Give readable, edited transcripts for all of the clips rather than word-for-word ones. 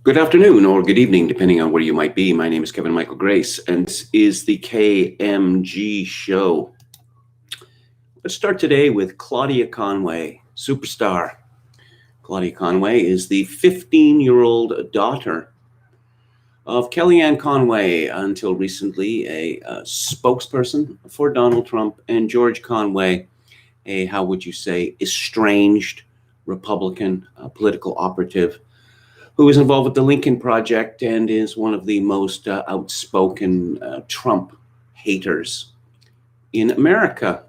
Good afternoon or good evening, depending on where you might be. My name is Kevin Michael Grace, and this is the KMG show. Let's start today with Claudia Conway, superstar. Claudia Conway is the 15-year-old daughter of Kellyanne Conway, until recently a spokesperson for Donald Trump, and George Conway, a, how would you say, estranged Republican political operative who is involved with the Lincoln Project and is one of the most outspoken Trump haters in America.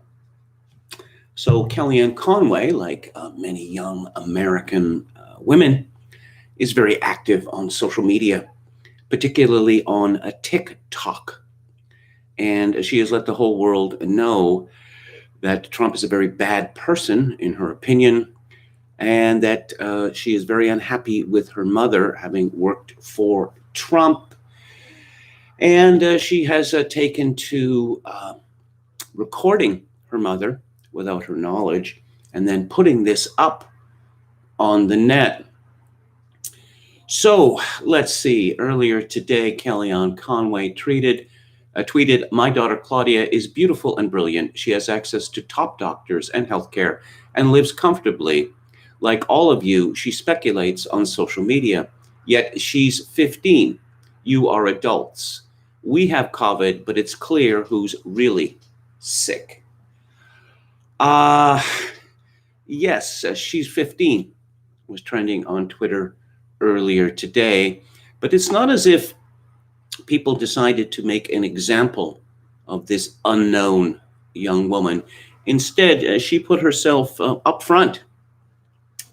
So Kellyanne Conway, like many young American women, is very active on social media, particularly on a TikTok. And she has let the whole world know that Trump is a very bad person, in her opinion, and that she is very unhappy with her mother having worked for Trump. And she has taken to recording her mother without her knowledge and then putting this up on the net. So let's see. Earlier today, Kellyanne Conway tweeted, "My daughter Claudia is beautiful and brilliant. She has access to top doctors and healthcare and lives comfortably. Like all of you, she speculates on social media. Yet she's 15. You are adults. We have COVID, but it's clear who's really sick." Yes, she's 15, was trending on Twitter earlier today. But it's not as if people decided to make an example of this unknown young woman. Instead, she put herself up front,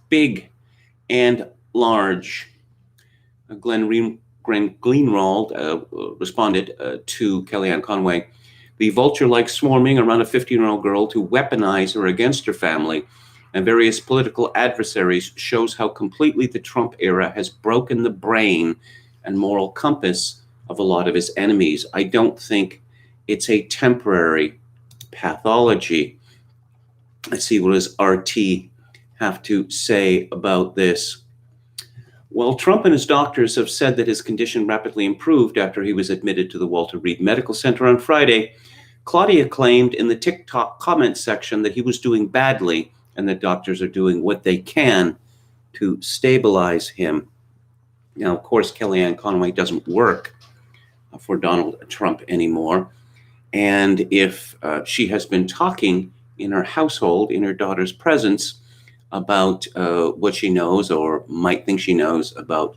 big and large. Glenn Greenwald responded to Kellyanne Conway, "The vulture-like swarming around a 15-year-old girl to weaponize her against her family and various political adversaries shows how completely the Trump era has broken the brain and moral compass of a lot of his enemies. I don't think it's a temporary pathology." Let's see, what does RT have to say about this? Well, Trump and his doctors have said that his condition rapidly improved after he was admitted to the Walter Reed Medical Center on Friday. Claudia claimed in the TikTok comment section that he was doing badly and that doctors are doing what they can to stabilize him. Now, of course, Kellyanne Conway doesn't work for Donald Trump anymore. And if she has been talking in her household, in her daughter's presence, about what she knows or might think she knows about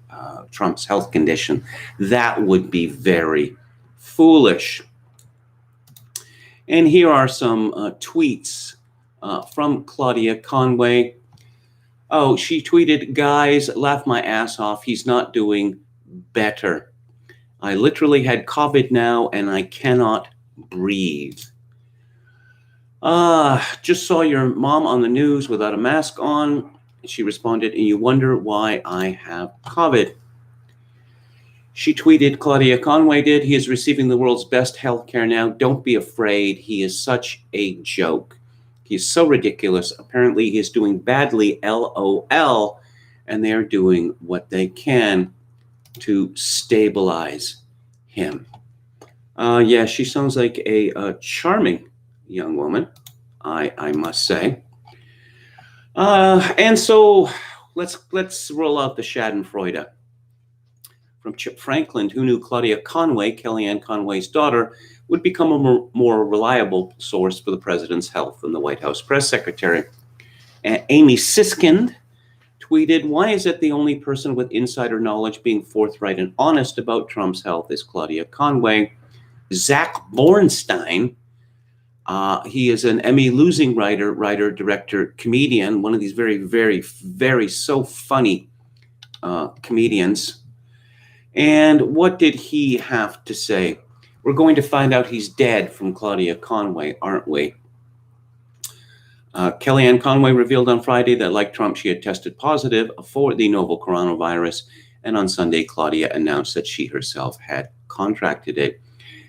Trump's health condition, that would be very foolish. And here are some tweets from Claudia Conway. Oh, she tweeted, "Guys, laugh my ass off. He's not doing better. I literally had COVID now and I cannot breathe. Just saw your mom on the news without a mask on." She responded, "And you wonder why I have COVID." She tweeted, Claudia Conway did, "He is receiving the world's best health care now. Don't be afraid. He is such a joke. He is so ridiculous. Apparently he is doing badly, LOL, and they're doing what they can to stabilize him." Yeah, she sounds like a charming young woman, I must say. And so let's roll out the Schadenfreude. From Chip Franklin, who knew Claudia Conway, Kellyanne Conway's daughter, would become a more reliable source for the president's health than the White House press secretary. Amy Siskind tweeted, "Why is it the only person with insider knowledge being forthright and honest about Trump's health is Claudia Conway?" Zach Bornstein, he is an Emmy-losing writer, director, comedian, one of these very, very, very so funny comedians. And what did he have to say? "We're going to find out he's dead," from Claudia Conway, aren't we? Kellyanne Conway revealed on Friday that, like Trump, she had tested positive for the novel coronavirus. And on Sunday, Claudia announced that she herself had contracted it.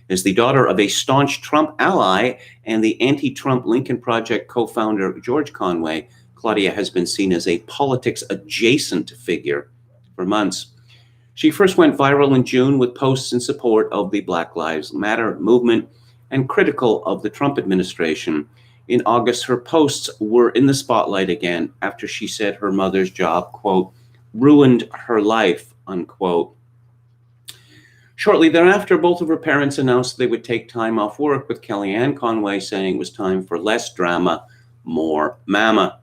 As the daughter of a staunch Trump ally and the anti-Trump Lincoln Project co-founder George Conway, Claudia has been seen as a politics-adjacent figure for months. She first went viral in June with posts in support of the Black Lives Matter movement and critical of the Trump administration. In August, her posts were in the spotlight again after she said her mother's job, quote, ruined her life, unquote. Shortly thereafter, both of her parents announced they would take time off work, with Kellyanne Conway saying it was time for less drama, more mama.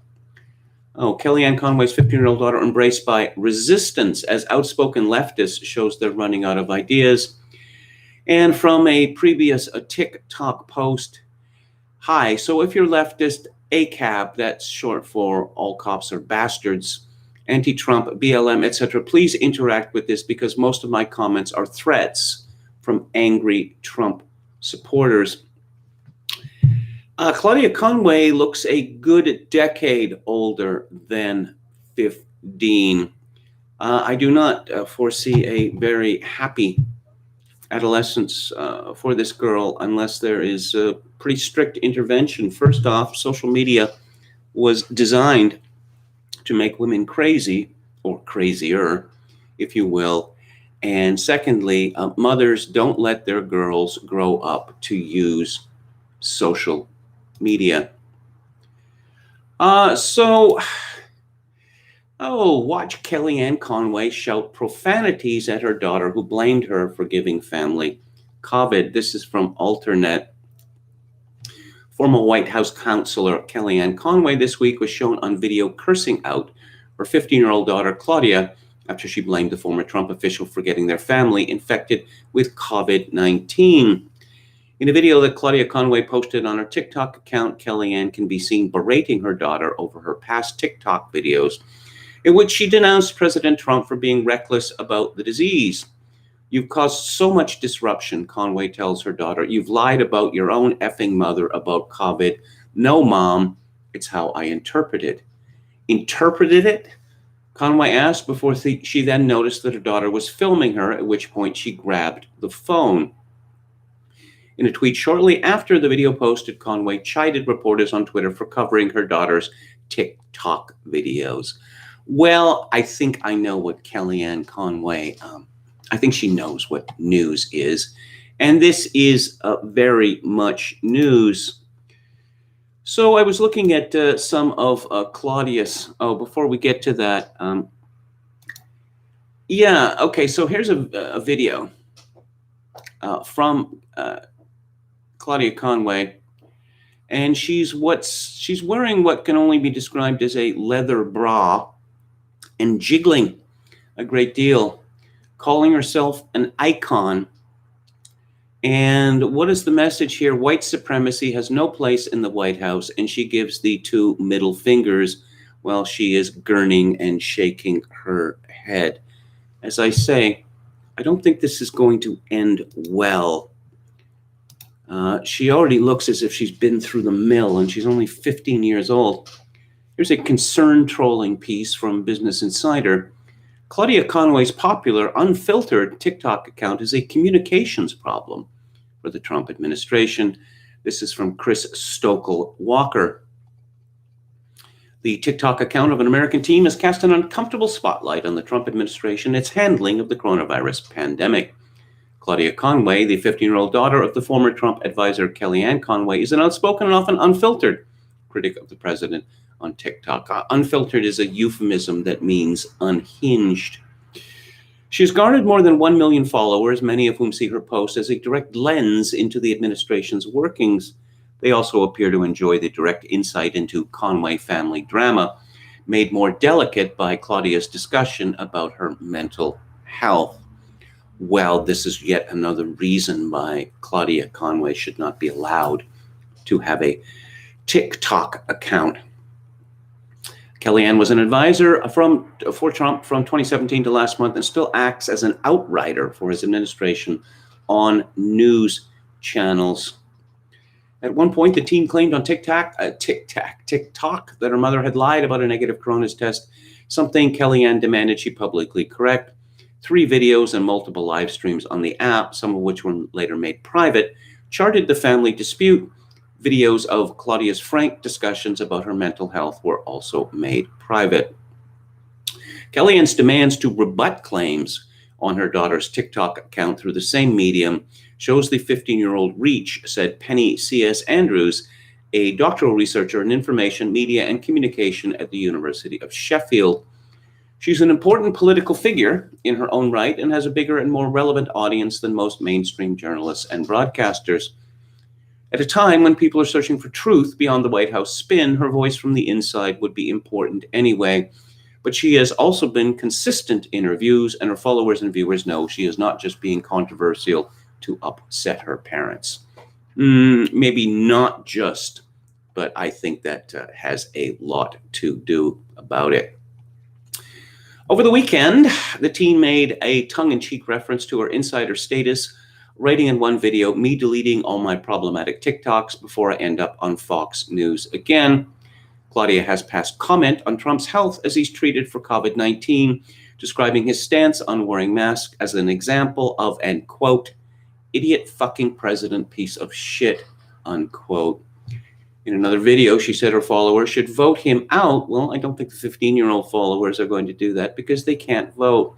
Oh, Kellyanne Conway's 15-year-old daughter embraced by resistance as outspoken leftists shows they're running out of ideas. And from a previous TikTok post, hi, so if you're leftist, ACAB, that's short for all cops are bastards, anti-Trump, BLM, etc., please interact with this because most of my comments are threats from angry Trump supporters. Claudia Conway looks a good decade older than 15. I do not foresee a very happy adolescence for this girl unless there is a pretty strict intervention. First off, social media was designed to make women crazy, or crazier, if you will. And secondly, mothers don't let their girls grow up to use social media. Watch Kellyanne Conway shout profanities at her daughter who blamed her for giving family COVID. This is from Alternet. Former White House counselor Kellyanne Conway this week was shown on video cursing out her 15-year-old daughter Claudia after she blamed the former Trump official for getting their family infected with COVID-19. In a video that Claudia Conway posted on her TikTok account, Kellyanne can be seen berating her daughter over her past TikTok videos, in which she denounced President Trump for being reckless about the disease. You've caused so much disruption, Conway tells her daughter. You've lied about your own effing mother about COVID. No, Mom, it's how I interpret it. Interpreted it? Conway asked before she then noticed that her daughter was filming her, at which point she grabbed the phone. In a tweet shortly after the video posted, Conway chided reporters on Twitter for covering her daughter's TikTok videos. Well, I think I know what Kellyanne Conway, I think she knows what news is. And this is very much news. So I was looking at some of Claudia's, before we get to that. So here's a video from Claudia Conway. And she's wearing what can only be described as a leather bra and jiggling a great deal, calling herself an icon. And what is the message here? White supremacy has no place in the White House, and she gives the two middle fingers while she is gurning and shaking her head. As I say, I don't think this is going to end well. She already looks as if she's been through the mill, and she's only 15 years old. Here's a concern trolling piece from Business Insider. Claudia Conway's popular, unfiltered TikTok account is a communications problem for the Trump administration. This is from Chris Stokel-Walker. The TikTok account of an American teen has cast an uncomfortable spotlight on the Trump administration and its handling of the coronavirus pandemic. Claudia Conway, the 15-year-old daughter of the former Trump advisor Kellyanne Conway, is an outspoken and often unfiltered critic of the president on TikTok. Unfiltered is a euphemism that means unhinged. She has garnered more than 1 million followers, many of whom see her post as a direct lens into the administration's workings. They also appear to enjoy the direct insight into Conway family drama, made more delicate by Claudia's discussion about her mental health. Well, this is yet another reason why Claudia Conway should not be allowed to have a TikTok account. Kellyanne was an advisor for Trump from 2017 to last month and still acts as an outrider for his administration on news channels. At one point, the teen claimed on TikTok that her mother had lied about a negative coronavirus test, something Kellyanne demanded she publicly correct. 3 videos and multiple live streams on the app, some of which were later made private, charted the family dispute. Videos of Claudia's frank discussions about her mental health were also made private. Kellyanne's demands to rebut claims on her daughter's TikTok account through the same medium shows the 15-year-old reach, said Penny C.S. Andrews, a doctoral researcher in information, media, and communication at the University of Sheffield. She's an important political figure in her own right and has a bigger and more relevant audience than most mainstream journalists and broadcasters. At a time when people are searching for truth beyond the White House spin, her voice from the inside would be important anyway. But she has also been consistent in her views, and her followers and viewers know she is not just being controversial to upset her parents. Maybe not just, but I think that has a lot to do about it. Over the weekend, the teen made a tongue-in-cheek reference to her insider status, writing in one video, "Me deleting all my problematic TikToks before I end up on Fox News again." Claudia has passed comment on Trump's health as he's treated for COVID-19, describing his stance on wearing masks as an example of an, quote, "idiot fucking president piece of shit," unquote. In another video, she said her followers should vote him out. Well, I don't think the 15-year-old followers are going to do that because they can't vote.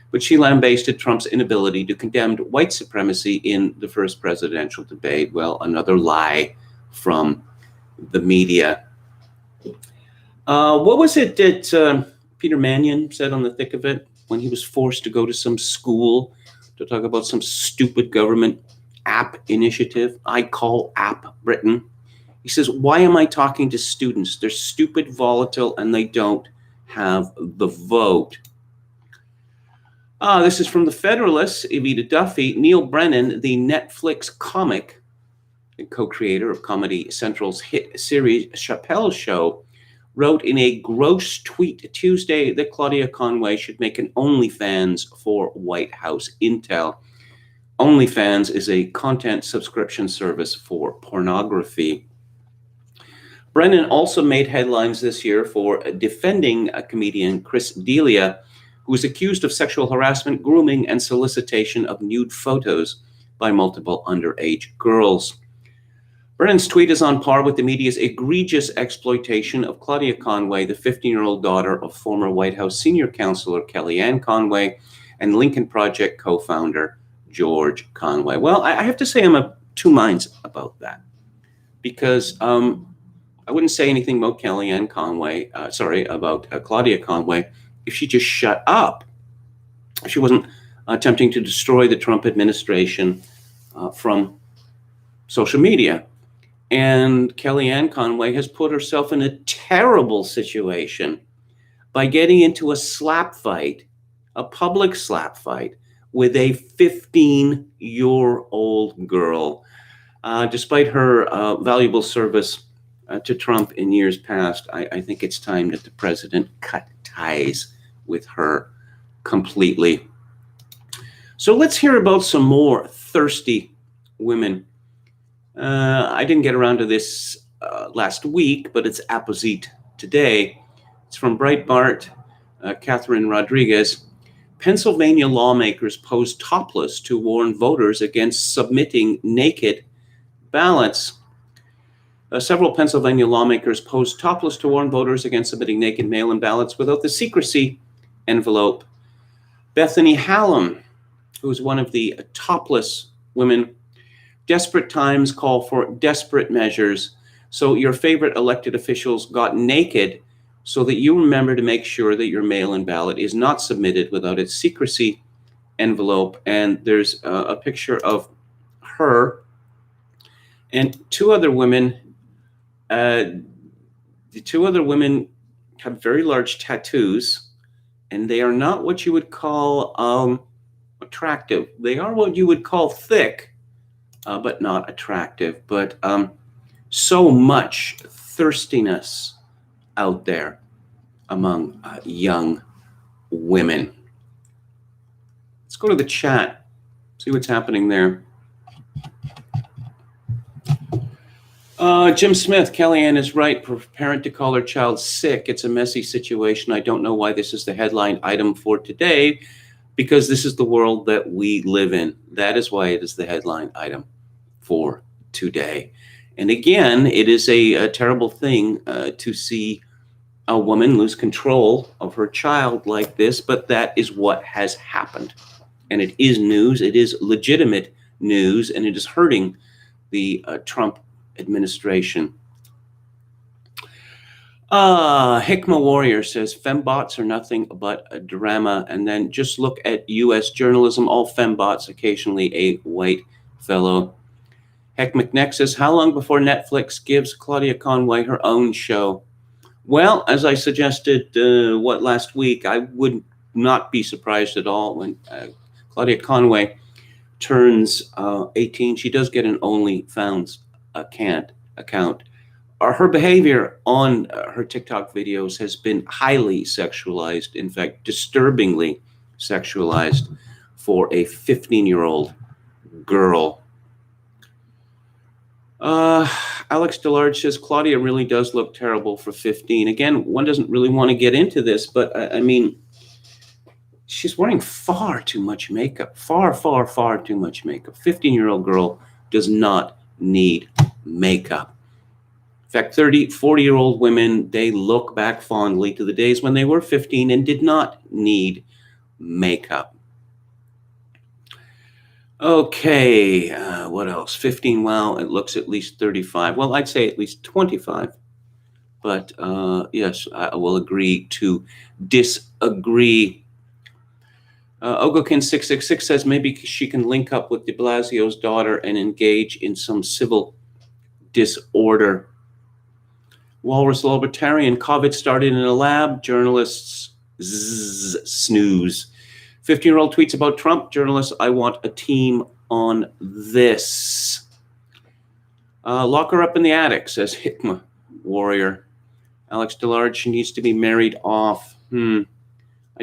But she lambasted Trump's inability to condemn white supremacy in the first presidential debate. Well, another lie from the media. What was it that Peter Mannion said on the thick of it when he was forced to go to some school to talk about some stupid government app initiative? I call App Britain. He says, "Why am I talking to students? They're stupid, volatile, and they don't have the vote." This is from The Federalist, Evita Duffy. Neil Brennan, the Netflix comic and co-creator of Comedy Central's hit series Chappelle's Show, wrote in a gross tweet Tuesday that Claudia Conway should make an OnlyFans for White House intel. OnlyFans is a content subscription service for pornography. Brennan also made headlines this year for defending a comedian, Chris D'Elia, who is accused of sexual harassment, grooming, and solicitation of nude photos by multiple underage girls. Brennan's tweet is on par with the media's egregious exploitation of Claudia Conway, the 15-year-old daughter of former White House senior counselor Kellyanne Conway and Lincoln Project co-founder George Conway. Well, I have to say I'm of two minds about that, because I wouldn't say anything about Kellyanne Conway, about Claudia Conway, if she just shut up. If she wasn't attempting to destroy the Trump administration from social media. And Kellyanne Conway has put herself in a terrible situation by getting into a slap fight, a public slap fight, with a 15-year-old girl. Despite her valuable service to Trump in years past, I think it's time that the president cut ties with her completely. So let's hear about some more thirsty women. I didn't get around to this last week, but it's apposite today. It's from Breitbart, Catherine Rodriguez. Pennsylvania lawmakers pose topless to warn voters against submitting naked ballots. Several Pennsylvania lawmakers posed topless to warn voters against submitting naked mail-in ballots without the secrecy envelope. Bethany Hallam, who is one of the topless women. Desperate times call for desperate measures. So your favorite elected officials got naked so that you remember to make sure that your mail-in ballot is not submitted without its secrecy envelope. And there's a picture of her and two other women. The two other women have very large tattoos, and they are not what you would call attractive. They are what you would call thick, but not attractive. But so much thirstiness out there among young women. Let's go to the chat, see what's happening there. Jim Smith, Kellyanne is right. For a parent to call her child sick, it's a messy situation. I don't know why this is the headline item for today, because this is the world that we live in. That is why it is the headline item for today. And again, it is a terrible thing to see a woman lose control of her child like this, but that is what has happened. And it is news, it is legitimate news, and it is hurting the Trump administration. Hikma Warrior says, fembots are nothing but a drama. And then just look at U.S. journalism, all fembots, occasionally a white fellow. Heck McNeck says, how long before Netflix gives Claudia Conway her own show? Well, as I suggested, last week, I would not be surprised at all when Claudia Conway turns 18. She does get an OnlyFans account. Her behavior on her TikTok videos has been highly sexualized, in fact, disturbingly sexualized for a 15-year-old girl. Alex DeLarge says, Claudia really does look terrible for 15. Again, one doesn't really want to get into this, but I mean, she's wearing far too much makeup. Far, far, far too much makeup. 15-year-old girl does not need makeup. In fact, 30, 40-year-old women, they look back fondly to the days when they were 15 and did not need makeup. Okay, what else? 15, well, it looks at least 35. Well, I'd say at least 25. But yes, I will agree to disagree. Ogokin666 says maybe she can link up with de Blasio's daughter and engage in some civil disorder. Walrus Libertarian, COVID started in a lab, journalists snooze. 15-year-old tweets about Trump, journalists, I want a team on this. Lock her up in the attic, says Hikma Warrior. Alex DeLarge, she needs to be married off. I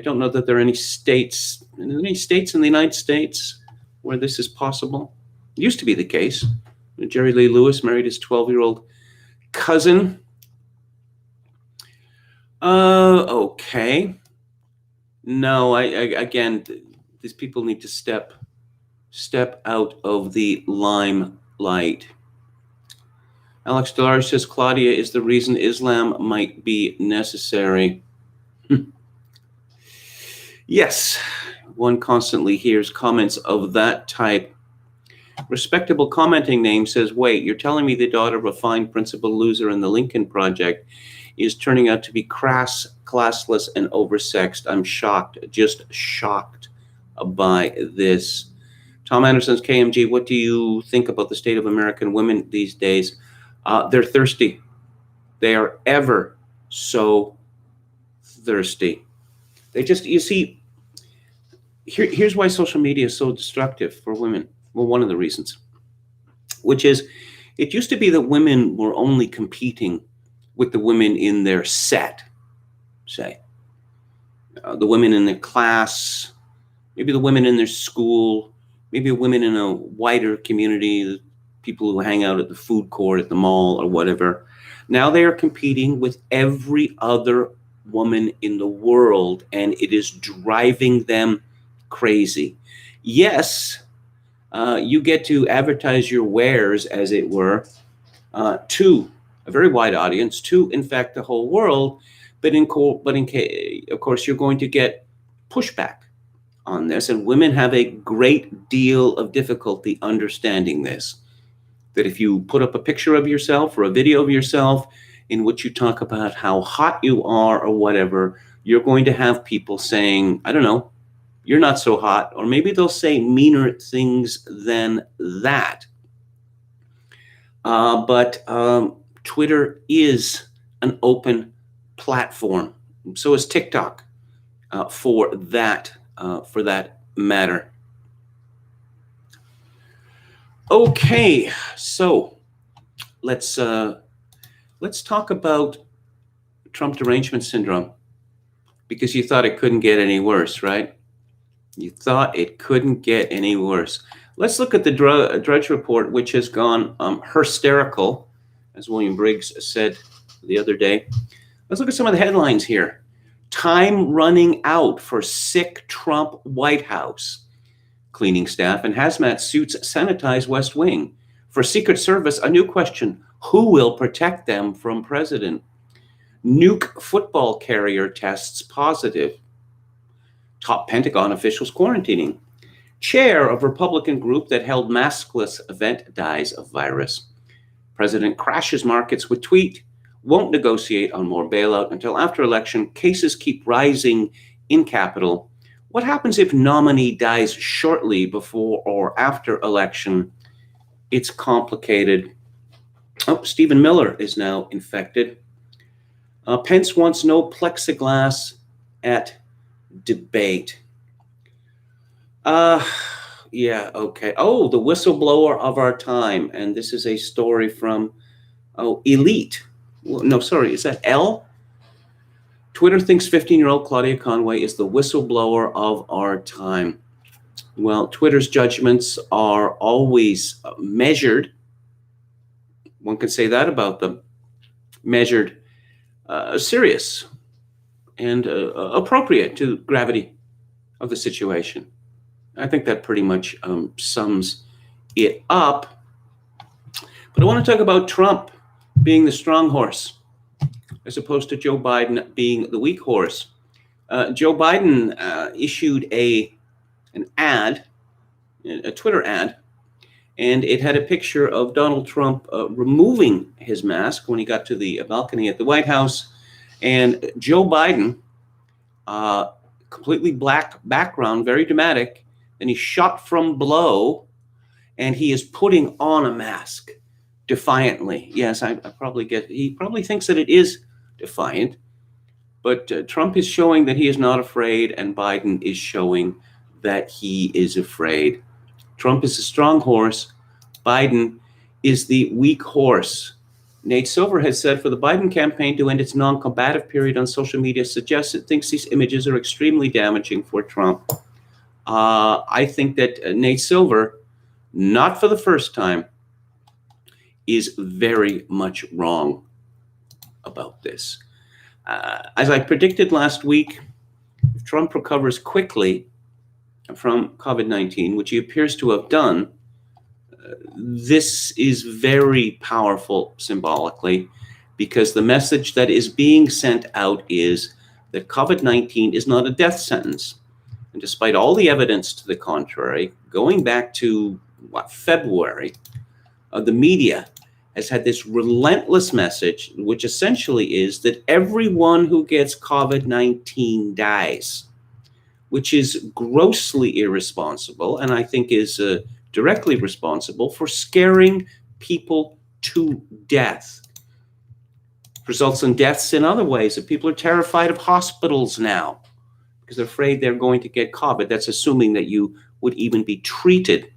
don't know that there are any states in the United States where this is possible. It used to be the case. Jerry Lee Lewis married his 12-year-old cousin. Okay. No, again, these people need to step out of the limelight. Alex DeLarge says Claudia is the reason Islam might be necessary. Yes, one constantly hears comments of that type. Respectable commenting name says, wait, you're telling me the daughter of a fine principal loser in the Lincoln Project is turning out to be crass, classless, and oversexed. I'm shocked, just shocked by this. Tom Anderson's KMG, what do you think about the state of American women these days? They're thirsty. They are ever so thirsty. They just, you see, here's why social media is so destructive for women. Well, one of the reasons, which is it used to be that women were only competing with the women in their set, say, the women in their class, maybe the women in their school, maybe women in a wider community, the people who hang out at the food court, at the mall, or whatever. Now they are competing with every other woman in the world, and it is driving them crazy. Yes, you get to advertise your wares, as it were, to a very wide audience, to, in fact, the whole world. But of course, you're going to get pushback on this, and women have a great deal of difficulty understanding this. That if you put up a picture of yourself or a video of yourself in which you talk about how hot you are or whatever, you're going to have people saying, I don't know, you're not so hot, or maybe they'll say meaner things than that. But Twitter is an open platform. So is TikTok, for that matter. Okay, so let's talk about Trump derangement syndrome, because you thought it couldn't get any worse, right? You thought it couldn't get any worse. Let's look at the Drudge Report, which has gone hysterical, as William Briggs said the other day. Let's look at some of the headlines here. Time running out for sick Trump White House. Cleaning staff and hazmat suits sanitize West Wing. For Secret Service, a new question: who will protect them from president? Nuke football carrier tests positive. Top Pentagon officials quarantining. Chair of Republican group that held maskless event dies of virus. President crashes markets with tweet. Won't negotiate on more bailout until after election. Cases keep rising in Capitol. What happens if nominee dies shortly before or after election? It's complicated. Oh, Stephen Miller is now infected. Pence wants no plexiglass at debate. Yeah, okay. Oh, the whistleblower of our time. And this is a story from, Elite. No, sorry, is that L? Twitter thinks 15-year-old Claudia Conway is the whistleblower of our time. Well, Twitter's judgments are always measured. One can say that about them. Measured, serious, and appropriate to gravity of the situation. I think that pretty much sums it up. But I want to talk about Trump being the strong horse as opposed to Joe Biden being the weak horse. Joe Biden issued an ad, a Twitter ad, and it had a picture of Donald Trump removing his mask when he got to the balcony at the White House. And Joe Biden, completely black background, very dramatic, and he's shot from below, and he is putting on a mask defiantly. Yes, I probably get, he probably thinks that it is defiant, but Trump is showing that he is not afraid, and Biden is showing that he is afraid. Trump is a strong horse. Biden is the weak horse. Nate Silver has said for the Biden campaign to end its non-combative period on social media suggests it thinks these images are extremely damaging for Trump. I think that Nate Silver, not for the first time, is very much wrong about this. As I predicted last week, if Trump recovers quickly from COVID-19, which he appears to have done, this is very powerful symbolically, because the message that is being sent out is that COVID-19 is not a death sentence. And despite all the evidence to the contrary, going back to February, the media has had this relentless message, which essentially is that everyone who gets COVID-19 dies, which is grossly irresponsible, and I think is directly responsible for scaring people to death. Results in deaths in other ways. That people are terrified of hospitals now because they're afraid they're going to get COVID. That's assuming that you would even be treated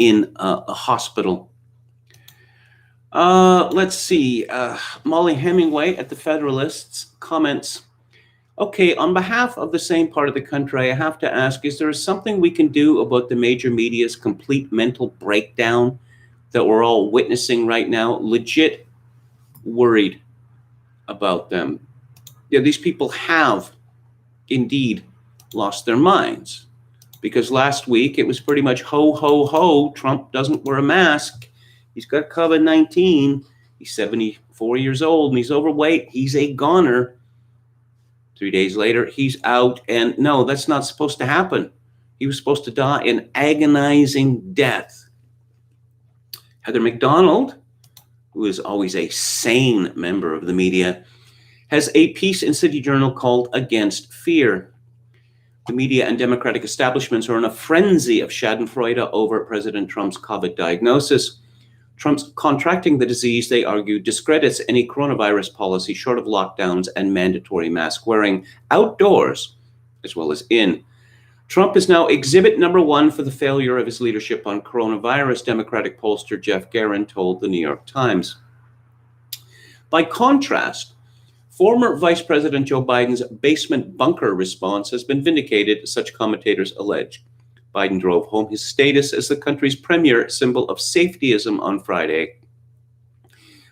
in a hospital. Let's see. Molly Hemingway at the Federalists comments, okay, on behalf of the same part of the country, I have to ask, is there something we can do about the major media's complete mental breakdown that we're all witnessing right now? Legit worried about them. Yeah, these people have indeed lost their minds, because last week it was pretty much ho, ho, ho, Trump doesn't wear a mask. He's got COVID-19. He's 74 years old and he's overweight. He's a goner. 3 days later, he's out. And no, that's not supposed to happen. He was supposed to die an agonizing death. Heather McDonald, who is always a sane member of the media, has a piece in City Journal called Against Fear. The media and Democratic establishments are in a frenzy of schadenfreude over President Trump's COVID diagnosis. Trump's contracting the disease, they argue, discredits any coronavirus policy short of lockdowns and mandatory mask wearing outdoors as well as in. Trump is now exhibit number one for the failure of his leadership on coronavirus, Democratic pollster Jeff Guerin told the New York Times. By contrast, former Vice President Joe Biden's basement bunker response has been vindicated, such commentators allege. Biden drove home his status as the country's premier symbol of safetyism on Friday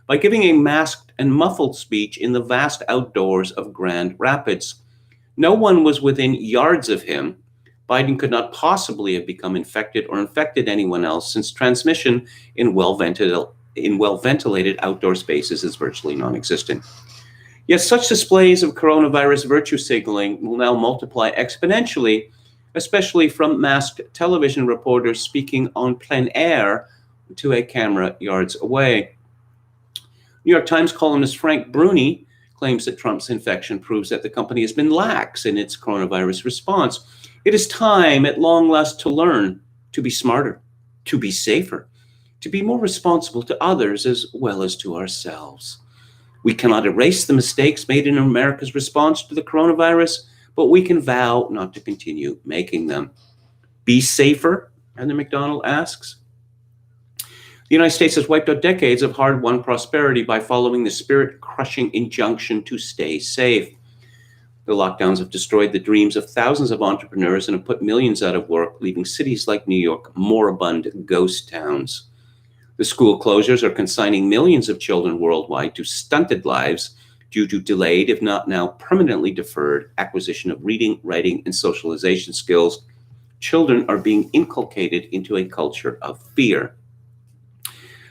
by giving a masked and muffled speech in the vast outdoors of Grand Rapids. No one was within yards of him. Biden could not possibly have become infected or infected anyone else, since transmission in well-ventilated in well-ventilated outdoor spaces is virtually non-existent. Yet such displays of coronavirus virtue signaling will now multiply exponentially, especially from masked television reporters speaking en plein air to a camera yards away. New York Times columnist Frank Bruni claims that Trump's infection proves that the company has been lax in its coronavirus response. It is time, at long last, to learn to be smarter, to be safer, to be more responsible to others as well as to ourselves. We cannot erase the mistakes made in America's response to the coronavirus, but we can vow not to continue making them. Be safer, Heather McDonald asks. The United States has wiped out decades of hard-won prosperity by following the spirit-crushing injunction to stay safe. The lockdowns have destroyed the dreams of thousands of entrepreneurs and have put millions out of work, leaving cities like New York moribund ghost towns. The school closures are consigning millions of children worldwide to stunted lives due to delayed, if not now permanently deferred, acquisition of reading, writing, and socialization skills. Children are being inculcated into a culture of fear.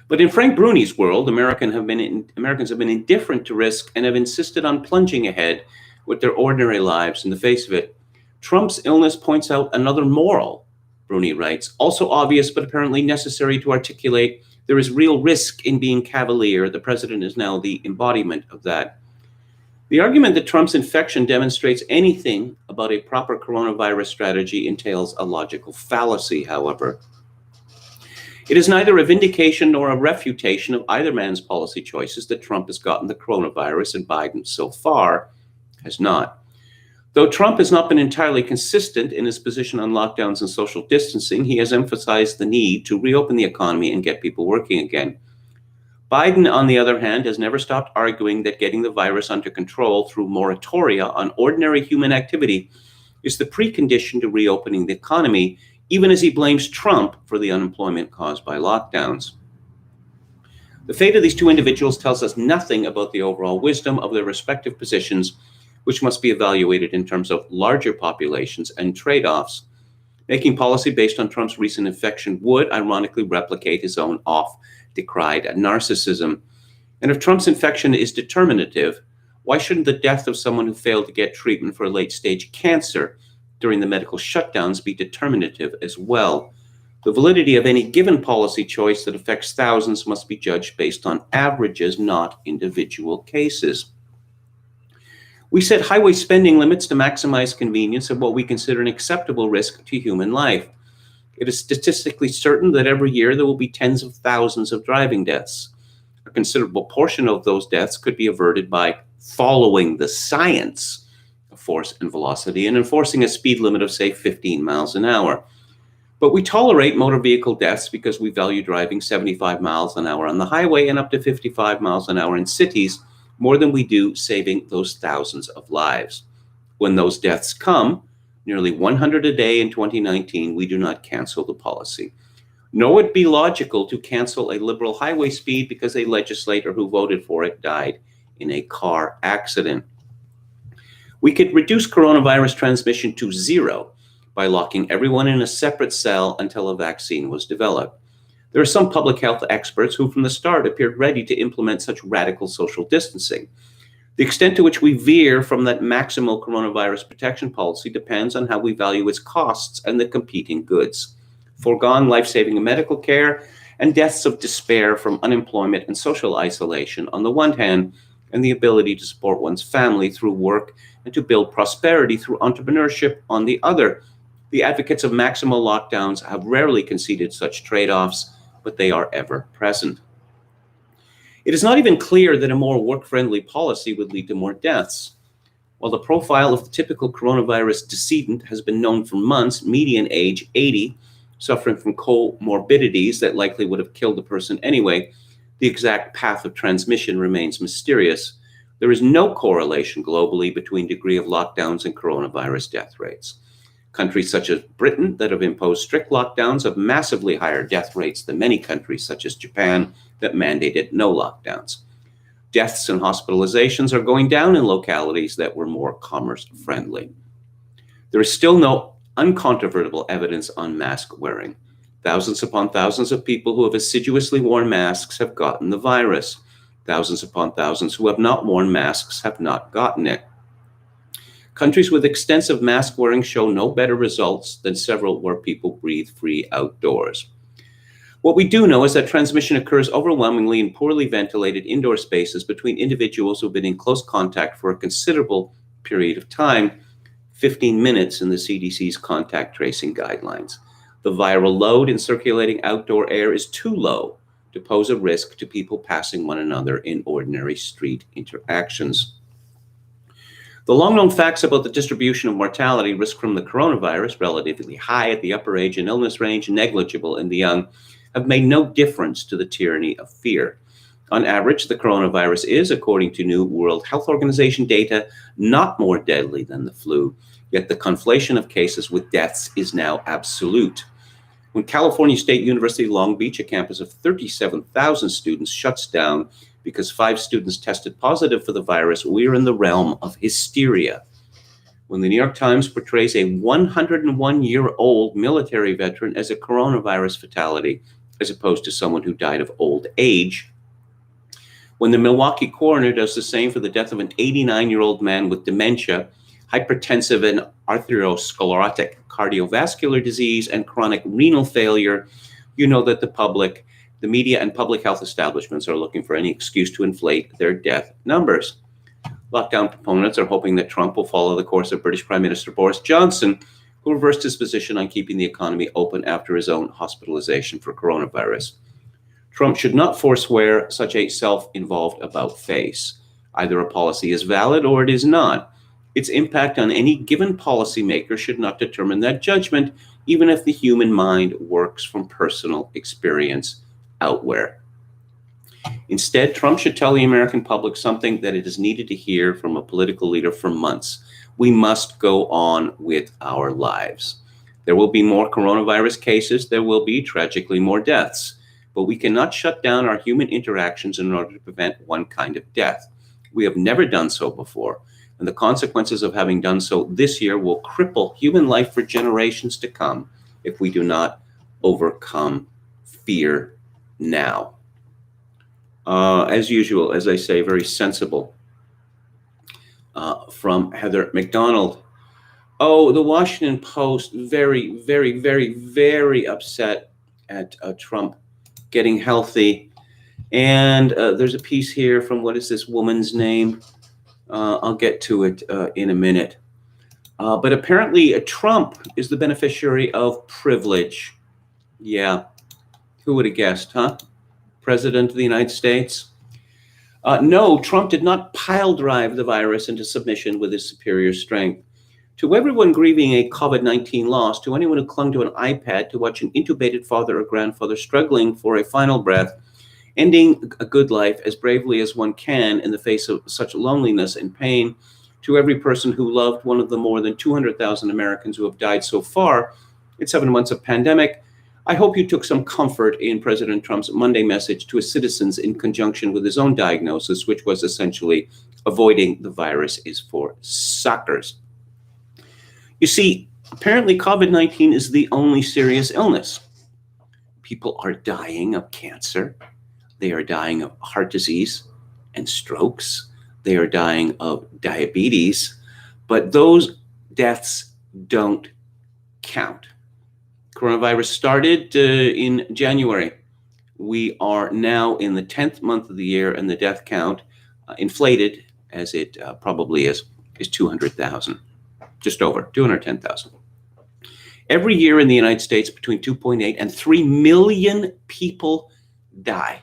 But in Frank Bruni's world, Americans have been indifferent to risk and have insisted on plunging ahead with their ordinary lives in the face of it. Trump's illness points out another moral, Bruni writes, also obvious but apparently necessary to articulate. There is real risk in being cavalier. The president is now the embodiment of that. The argument that Trump's infection demonstrates anything about a proper coronavirus strategy entails a logical fallacy, however. It is neither a vindication nor a refutation of either man's policy choices that Trump has gotten the coronavirus and Biden so far has not. Though Trump has not been entirely consistent in his position on lockdowns and social distancing, he has emphasized the need to reopen the economy and get people working again. Biden, on the other hand, has never stopped arguing that getting the virus under control through moratoria on ordinary human activity is the precondition to reopening the economy, even as he blames Trump for the unemployment caused by lockdowns. The fate of these two individuals tells us nothing about the overall wisdom of their respective positions, which must be evaluated in terms of larger populations and trade-offs. Making policy based on Trump's recent infection would, ironically, replicate his own oft-decried narcissism. And if Trump's infection is determinative, why shouldn't the death of someone who failed to get treatment for late-stage cancer during the medical shutdowns be determinative as well? The validity of any given policy choice that affects thousands must be judged based on averages, not individual cases. We set highway spending limits to maximize convenience at what we consider an acceptable risk to human life. It is statistically certain that every year there will be tens of thousands of driving deaths. A considerable portion of those deaths could be averted by following the science of force and velocity and enforcing a speed limit of, say, 15 miles an hour. But we tolerate motor vehicle deaths because we value driving 75 miles an hour on the highway and up to 55 miles an hour in cities more than we do saving those thousands of lives. When those deaths come, nearly 100 a day in 2019, we do not cancel the policy. Nor would it be logical to cancel a liberal highway speed because a legislator who voted for it died in a car accident. We could reduce coronavirus transmission to zero by locking everyone in a separate cell until a vaccine was developed. There are some public health experts who from the start appeared ready to implement such radical social distancing. The extent to which we veer from that maximal coronavirus protection policy depends on how we value its costs and the competing goods. Foregone life-saving medical care and deaths of despair from unemployment and social isolation on the one hand, and the ability to support one's family through work and to build prosperity through entrepreneurship on the other. The advocates of maximal lockdowns have rarely conceded such trade-offs, but they are ever present. It is not even clear that a more work-friendly policy would lead to more deaths. While the profile of the typical coronavirus decedent has been known for months, median age 80, suffering from comorbidities that likely would have killed the person anyway, the exact path of transmission remains mysterious. There is no correlation globally between degree of lockdowns and coronavirus death rates. Countries such as Britain that have imposed strict lockdowns have massively higher death rates than many countries such as Japan that mandated no lockdowns. Deaths and hospitalizations are going down in localities that were more commerce-friendly. There is still no uncontrovertible evidence on mask wearing. Thousands upon thousands of people who have assiduously worn masks have gotten the virus. Thousands upon thousands who have not worn masks have not gotten it. Countries with extensive mask wearing show no better results than several where people breathe free outdoors. What we do know is that transmission occurs overwhelmingly in poorly ventilated indoor spaces between individuals who have been in close contact for a considerable period of time, 15 minutes in the CDC's contact tracing guidelines. The viral load in circulating outdoor air is too low to pose a risk to people passing one another in ordinary street interactions. The long-known facts about the distribution of mortality risk from the coronavirus, relatively high at the upper age and illness range, negligible in the young, have made no difference to the tyranny of fear. On average, the coronavirus is, according to new World Health Organization data, not more deadly than the flu, yet the conflation of cases with deaths is now absolute. When California State University Long Beach, a campus of 37,000 students, shuts down because 5 students tested positive for the virus, we're in the realm of hysteria. When the New York Times portrays a 101-year-old military veteran as a coronavirus fatality, as opposed to someone who died of old age, when the Milwaukee coroner does the same for the death of an 89-year-old man with dementia, hypertensive and arteriosclerotic cardiovascular disease, and chronic renal failure, you know that the media and public health establishments are looking for any excuse to inflate their death numbers. Lockdown proponents are hoping that Trump will follow the course of British Prime Minister Boris Johnson, who reversed his position on keeping the economy open after his own hospitalization for coronavirus. Trump should not forswear such a self-involved about-face. Either a policy is valid or it is not. Its impact on any given policymaker should not determine that judgment, even if the human mind works from personal experience outwhere. Instead, Trump should tell the American public something that it has needed to hear from a political leader for months. We must go on with our lives. There will be more coronavirus cases. There will be, tragically, more deaths. But we cannot shut down our human interactions in order to prevent one kind of death. We have never done so before, and the consequences of having done so this year will cripple human life for generations to come if we do not overcome fear now. As usual, as I say, very sensible from Heather McDonald. Oh, the Washington Post, very, very, very, very upset at Trump getting healthy. And there's a piece here from, what is this woman's name? I'll get to it in a minute. But apparently Trump is the beneficiary of privilege. Yeah, who would have guessed, huh? President of the United States? No, Trump did not pile drive the virus into submission with his superior strength. To everyone grieving a COVID-19 loss, to anyone who clung to an iPad to watch an intubated father or grandfather struggling for a final breath, ending a good life as bravely as one can in the face of such loneliness and pain, to every person who loved one of the more than 200,000 Americans who have died so far in 7 months of pandemic, I hope you took some comfort in President Trump's Monday message to his citizens in conjunction with his own diagnosis, which was essentially avoiding the virus is for suckers. You see, apparently COVID-19 is the only serious illness. People are dying of cancer. They are dying of heart disease and strokes. They are dying of diabetes. But those deaths don't count. Coronavirus started in January. We are now in the 10th month of the year, and the death count, inflated as it probably is 200,000, just over 210,000. Every year in the United States, between 2.8 and 3 million people die.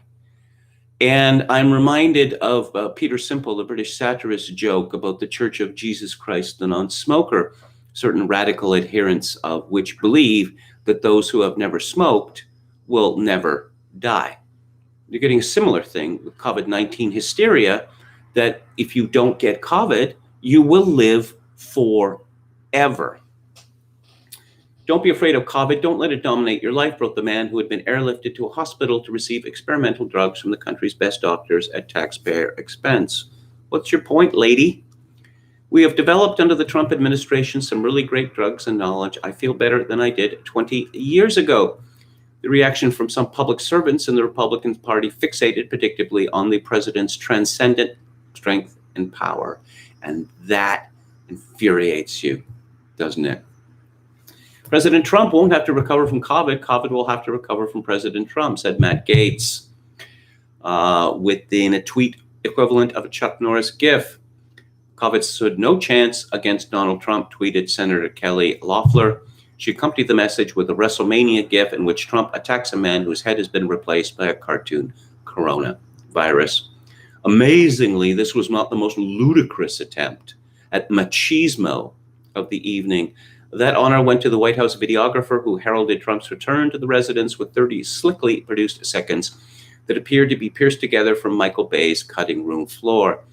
And I'm reminded of Peter Simple, the British satirist's joke about the Church of Jesus Christ, the non-smoker, certain radical adherents of which believe that those who have never smoked will never die. You're getting a similar thing with COVID-19 hysteria, that if you don't get COVID, you will live forever. Don't be afraid of COVID. Don't let it dominate your life, wrote the man who had been airlifted to a hospital to receive experimental drugs from the country's best doctors at taxpayer expense. What's your point, lady? We have developed under the Trump administration some really great drugs and knowledge. I feel better than I did 20 years ago. The reaction from some public servants in the Republican Party fixated predictably on the president's transcendent strength and power. And that infuriates you, doesn't it? President Trump won't have to recover from COVID. COVID will have to recover from President Trump, said Matt Gaetz, within a tweet equivalent of a Chuck Norris gif. COVID stood no chance against Donald Trump, tweeted Senator Kelly Loeffler. She accompanied the message with a WrestleMania gif in which Trump attacks a man whose head has been replaced by a cartoon coronavirus. Amazingly, this was not the most ludicrous attempt at machismo of the evening. That honor went to the White House videographer who heralded Trump's return to the residence with 30 slickly produced seconds that appeared to be pierced together from Michael Bay's cutting room floor.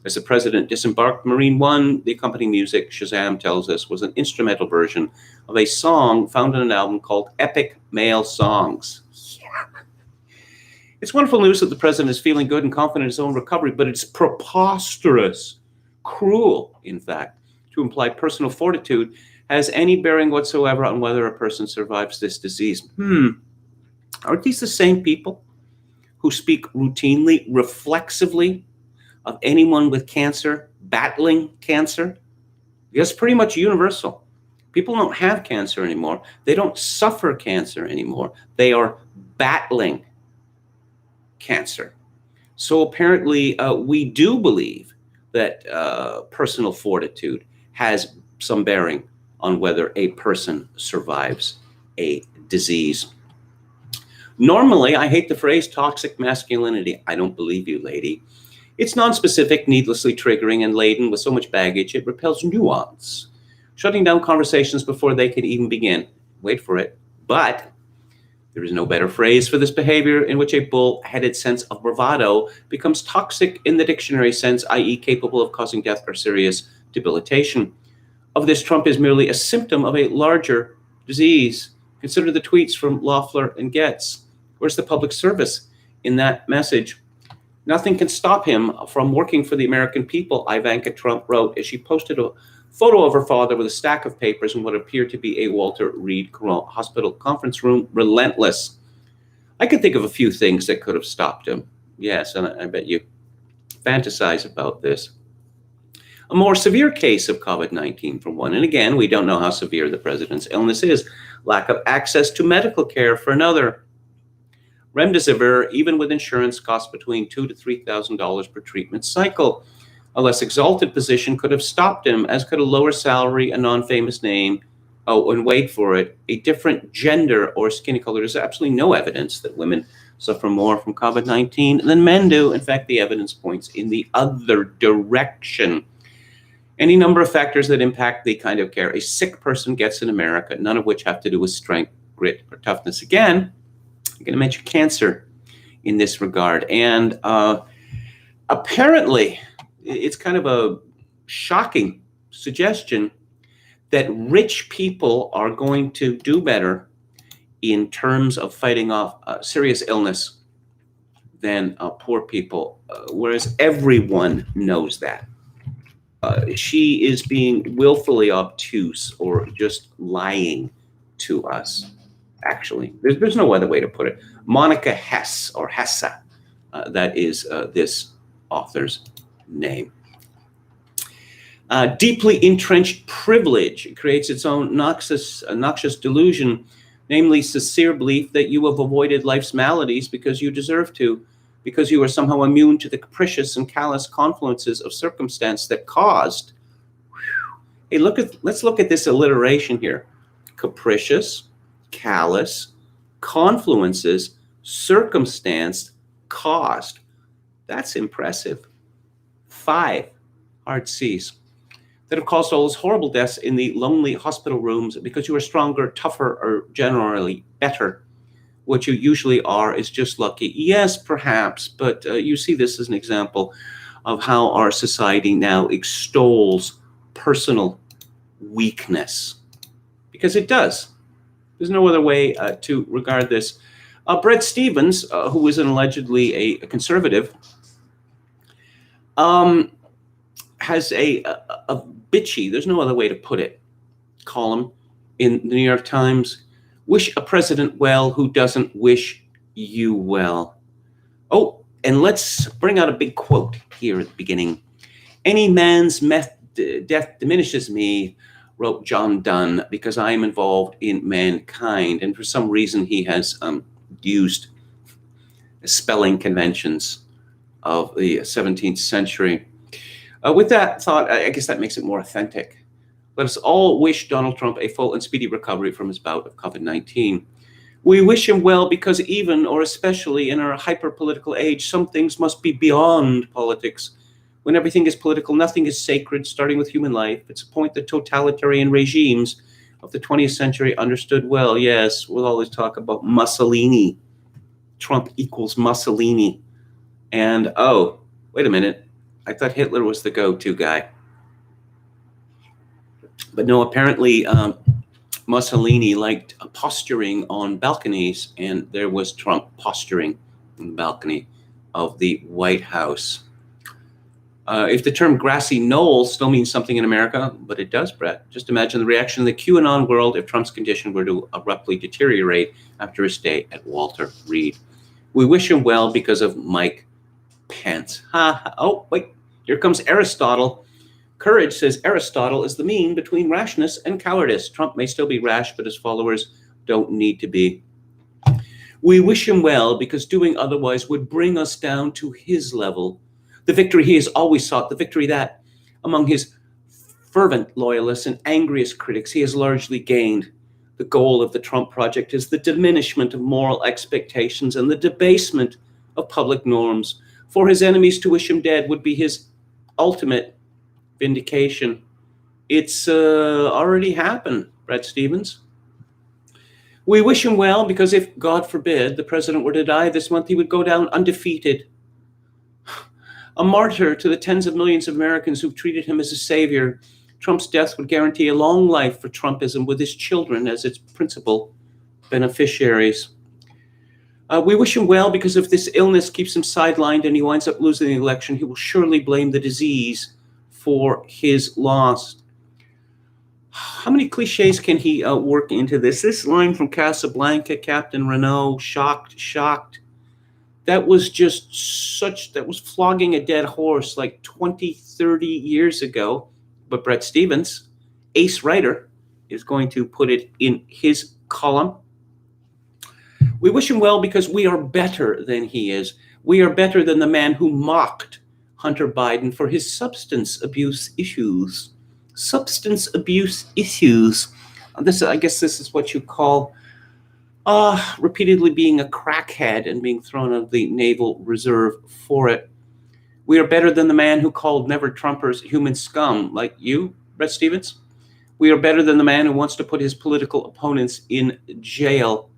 As the president disembarked Marine One, the accompanying music, Shazam tells us, was an instrumental version of a song found on an album called Epic Male Songs. Yeah. It's wonderful news that the president is feeling good and confident in his own recovery, but it's preposterous, cruel, in fact, to imply personal fortitude has any bearing whatsoever on whether a person survives this disease. Aren't these the same people who speak routinely, reflexively, of anyone with cancer, battling cancer? It's pretty much universal. People don't have cancer anymore. They don't suffer cancer anymore. They are battling cancer. So apparently we do believe that personal fortitude has some bearing on whether a person survives a disease. Normally, I hate the phrase toxic masculinity. I don't believe you, lady. It's nonspecific, needlessly triggering, and laden with so much baggage, it repels nuance, shutting down conversations before they could even begin. Wait for it. But there is no better phrase for this behavior in which a bull-headed sense of bravado becomes toxic in the dictionary sense, i.e. capable of causing death or serious debilitation. Of this, Trump is merely a symptom of a larger disease. Consider the tweets from Loeffler and Gaetz. Where's the public service in that message? Nothing can stop him from working for the American people, Ivanka Trump wrote as she posted a photo of her father with a stack of papers in what appeared to be a Walter Reed Hospital conference room. Relentless. I could think of a few things that could have stopped him. Yes, and I bet you fantasize about this. A more severe case of COVID-19 for one, and again, we don't know how severe the president's illness is. Lack of access to medical care for another. Remdesivir, even with insurance, costs between $2,000 to $3,000 per treatment cycle. A less exalted position could have stopped him, as could a lower salary, a non-famous name, and wait for it, a different gender or skin color. There's absolutely no evidence that women suffer more from COVID-19 than men do. In fact, the evidence points in the other direction. Any number of factors that impact the kind of care a sick person gets in America, none of which have to do with strength, grit, or toughness. Again, I'm going to mention cancer in this regard. And apparently, it's kind of a shocking suggestion that rich people are going to do better in terms of fighting off serious illness than poor people, whereas everyone knows that. She is being willfully obtuse or just lying to us. Actually, there's no other way to put it. Monica Hess, or Hessa, that is this author's name. Deeply entrenched privilege creates its own noxious delusion, namely sincere belief that you have avoided life's maladies because you deserve to, because you are somehow immune to the capricious and callous confluences of circumstance that caused. Hey, let's look at this alliteration here. Capricious, callous, confluences, circumstance, caused. That's impressive. 5 hard C's that have caused all those horrible deaths in the lonely hospital rooms because you are stronger, tougher, or generally better. What you usually are is just lucky. Yes, perhaps, but you see this as an example of how our society now extols personal weakness, because it does. There's no other way to regard this. Bret Stephens, who is an allegedly a conservative, has a bitchy, there's no other way to put it, column in the New York Times, Wish a president well who doesn't wish you well. Oh, and let's bring out a big quote here at the beginning. Any man's death diminishes me, wrote John Donne, because I am involved in mankind. And for some reason, he has used spelling conventions of the 17th century. With that thought, I guess that makes it more authentic. Let us all wish Donald Trump a full and speedy recovery from his bout of COVID-19. We wish him well because even or especially in our hyper-political age, some things must be beyond politics. When everything is political, nothing is sacred, starting with human life. It's a point that totalitarian regimes of the 20th century understood well. Yes, we'll always talk about Mussolini. Trump equals Mussolini. And, oh, wait a minute. I thought Hitler was the go-to guy. But no, apparently Mussolini liked posturing on balconies, and there was Trump posturing on the balcony of the White House. If the term grassy knoll still means something in America, but it does, Brett, just imagine the reaction of the QAnon world if Trump's condition were to abruptly deteriorate after his stay at Walter Reed. We wish him well because of Mike Pence. Oh, wait, here comes Aristotle. Courage, says Aristotle, is the mean between rashness and cowardice. Trump may still be rash, but his followers don't need to be. We wish him well because doing otherwise would bring us down to his level. The victory he has always sought, the victory that, among his fervent loyalists and angriest critics, he has largely gained. The goal of the Trump project is the diminishment of moral expectations and the debasement of public norms. For his enemies to wish him dead would be his ultimate vindication. It's already happened, Brett Stevens. We wish him well because if, God forbid, the president were to die this month, he would go down undefeated. A martyr to the tens of millions of Americans who've treated him as a savior. Trump's death would guarantee a long life for Trumpism with his children as its principal beneficiaries. We wish him well because if this illness keeps him sidelined and he winds up losing the election, he will surely blame the disease for his loss. How many cliches can he work into this? This line from Casablanca, Captain Renault, shocked. That was that was flogging a dead horse like 20, 30 years ago. But Brett Stevens, ace writer, is going to put it in his column. We wish him well because we are better than he is. We are better than the man who mocked Hunter Biden for his substance abuse issues. Substance abuse issues. I guess this is what you call repeatedly being a crackhead and being thrown out of the Naval Reserve for it. We are better than the man who called never-Trumpers human scum, like you, Brett Stevens. We are better than the man who wants to put his political opponents in jail.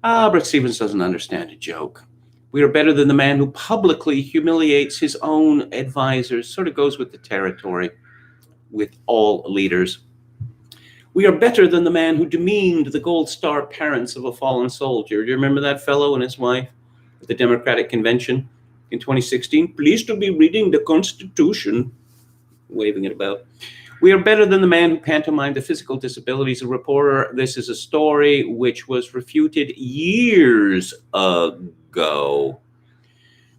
Brett Stevens doesn't understand a joke. We are better than the man who publicly humiliates his own advisors. Sort of goes with the territory with all leaders. We are better than the man who demeaned the Gold Star parents of a fallen soldier. Do you remember that fellow and his wife at the Democratic Convention in 2016? Pleased to be reading the Constitution, waving it about. We are better than the man who pantomimed the physical disabilities of a reporter. This is a story which was refuted years ago.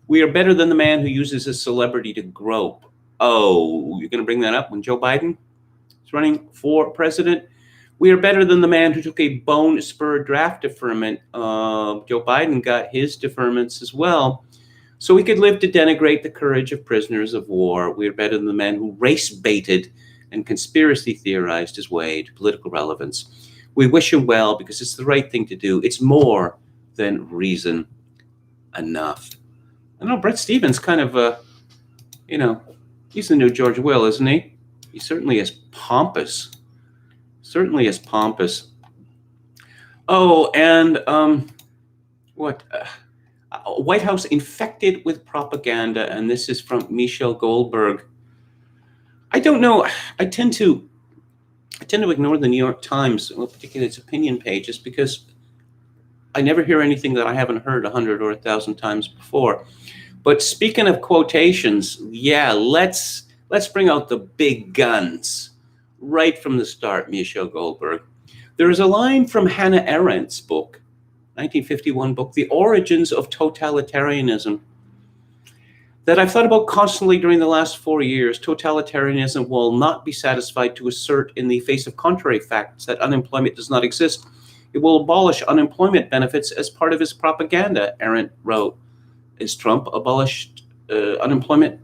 We are better than the man who uses a celebrity to grope. Oh, you're going to bring that up when Joe Biden is running for president? We are better than the man who took a bone-spurred draft deferment. Joe Biden got his deferments as well. So we could live to denigrate the courage of prisoners of war. We are better than the man who race-baited and conspiracy theorized his way to political relevance. We wish him well because it's the right thing to do. It's more than reason enough. I know Brett Stevens kind of, he's the new George Will, isn't he? He certainly is pompous. Oh, and White House infected with propaganda, and this is from Michelle Goldberg. I don't know. I tend to ignore the New York Times, particularly its opinion pages, because I never hear anything that I haven't heard 100 or 1,000 times before. But speaking of quotations, yeah, let's bring out the big guns right from the start, Michelle Goldberg. There is a line from Hannah Arendt's book, 1951 book, The Origins of Totalitarianism, that I've thought about constantly during the last 4 years. Totalitarianism will not be satisfied to assert in the face of contrary facts that unemployment does not exist. It will abolish unemployment benefits as part of its propaganda, Arendt wrote. Is Trump abolished unemployment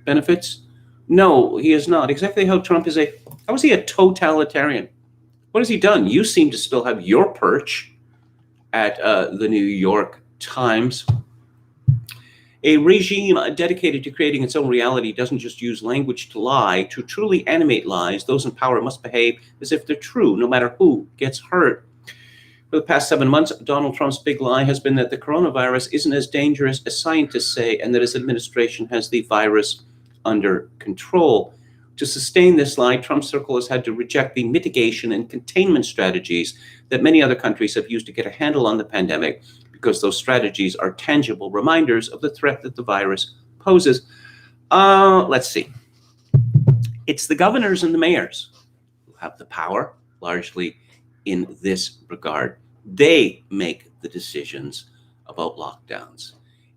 benefits? No, he is not. Exactly how is he a totalitarian? What has he done? You seem to still have your perch at the New York Times. A regime dedicated to creating its own reality doesn't just use language to lie. To truly animate lies, those in power must behave as if they're true, no matter who gets hurt. For the past 7 months, Donald Trump's big lie has been that the coronavirus isn't as dangerous as scientists say, and that his administration has the virus under control. To sustain this lie, Trump's circle has had to reject the mitigation and containment strategies that many other countries have used to get a handle on the pandemic, because those strategies are tangible reminders of the threat that the virus poses. Let's see. It's the governors and the mayors who have the power, largely in this regard. They make the decisions about lockdowns.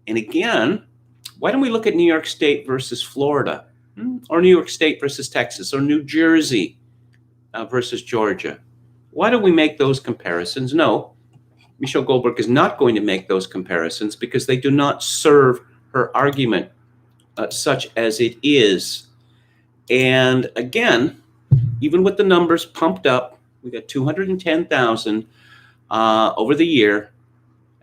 And again, why don't we look at New York State versus Florida, or New York State versus Texas, or New Jersey versus Georgia? Why don't we make those comparisons? No, Michelle Goldberg is not going to make those comparisons because they do not serve her argument such as it is. And again, even with the numbers pumped up, we got 210,000 over the year,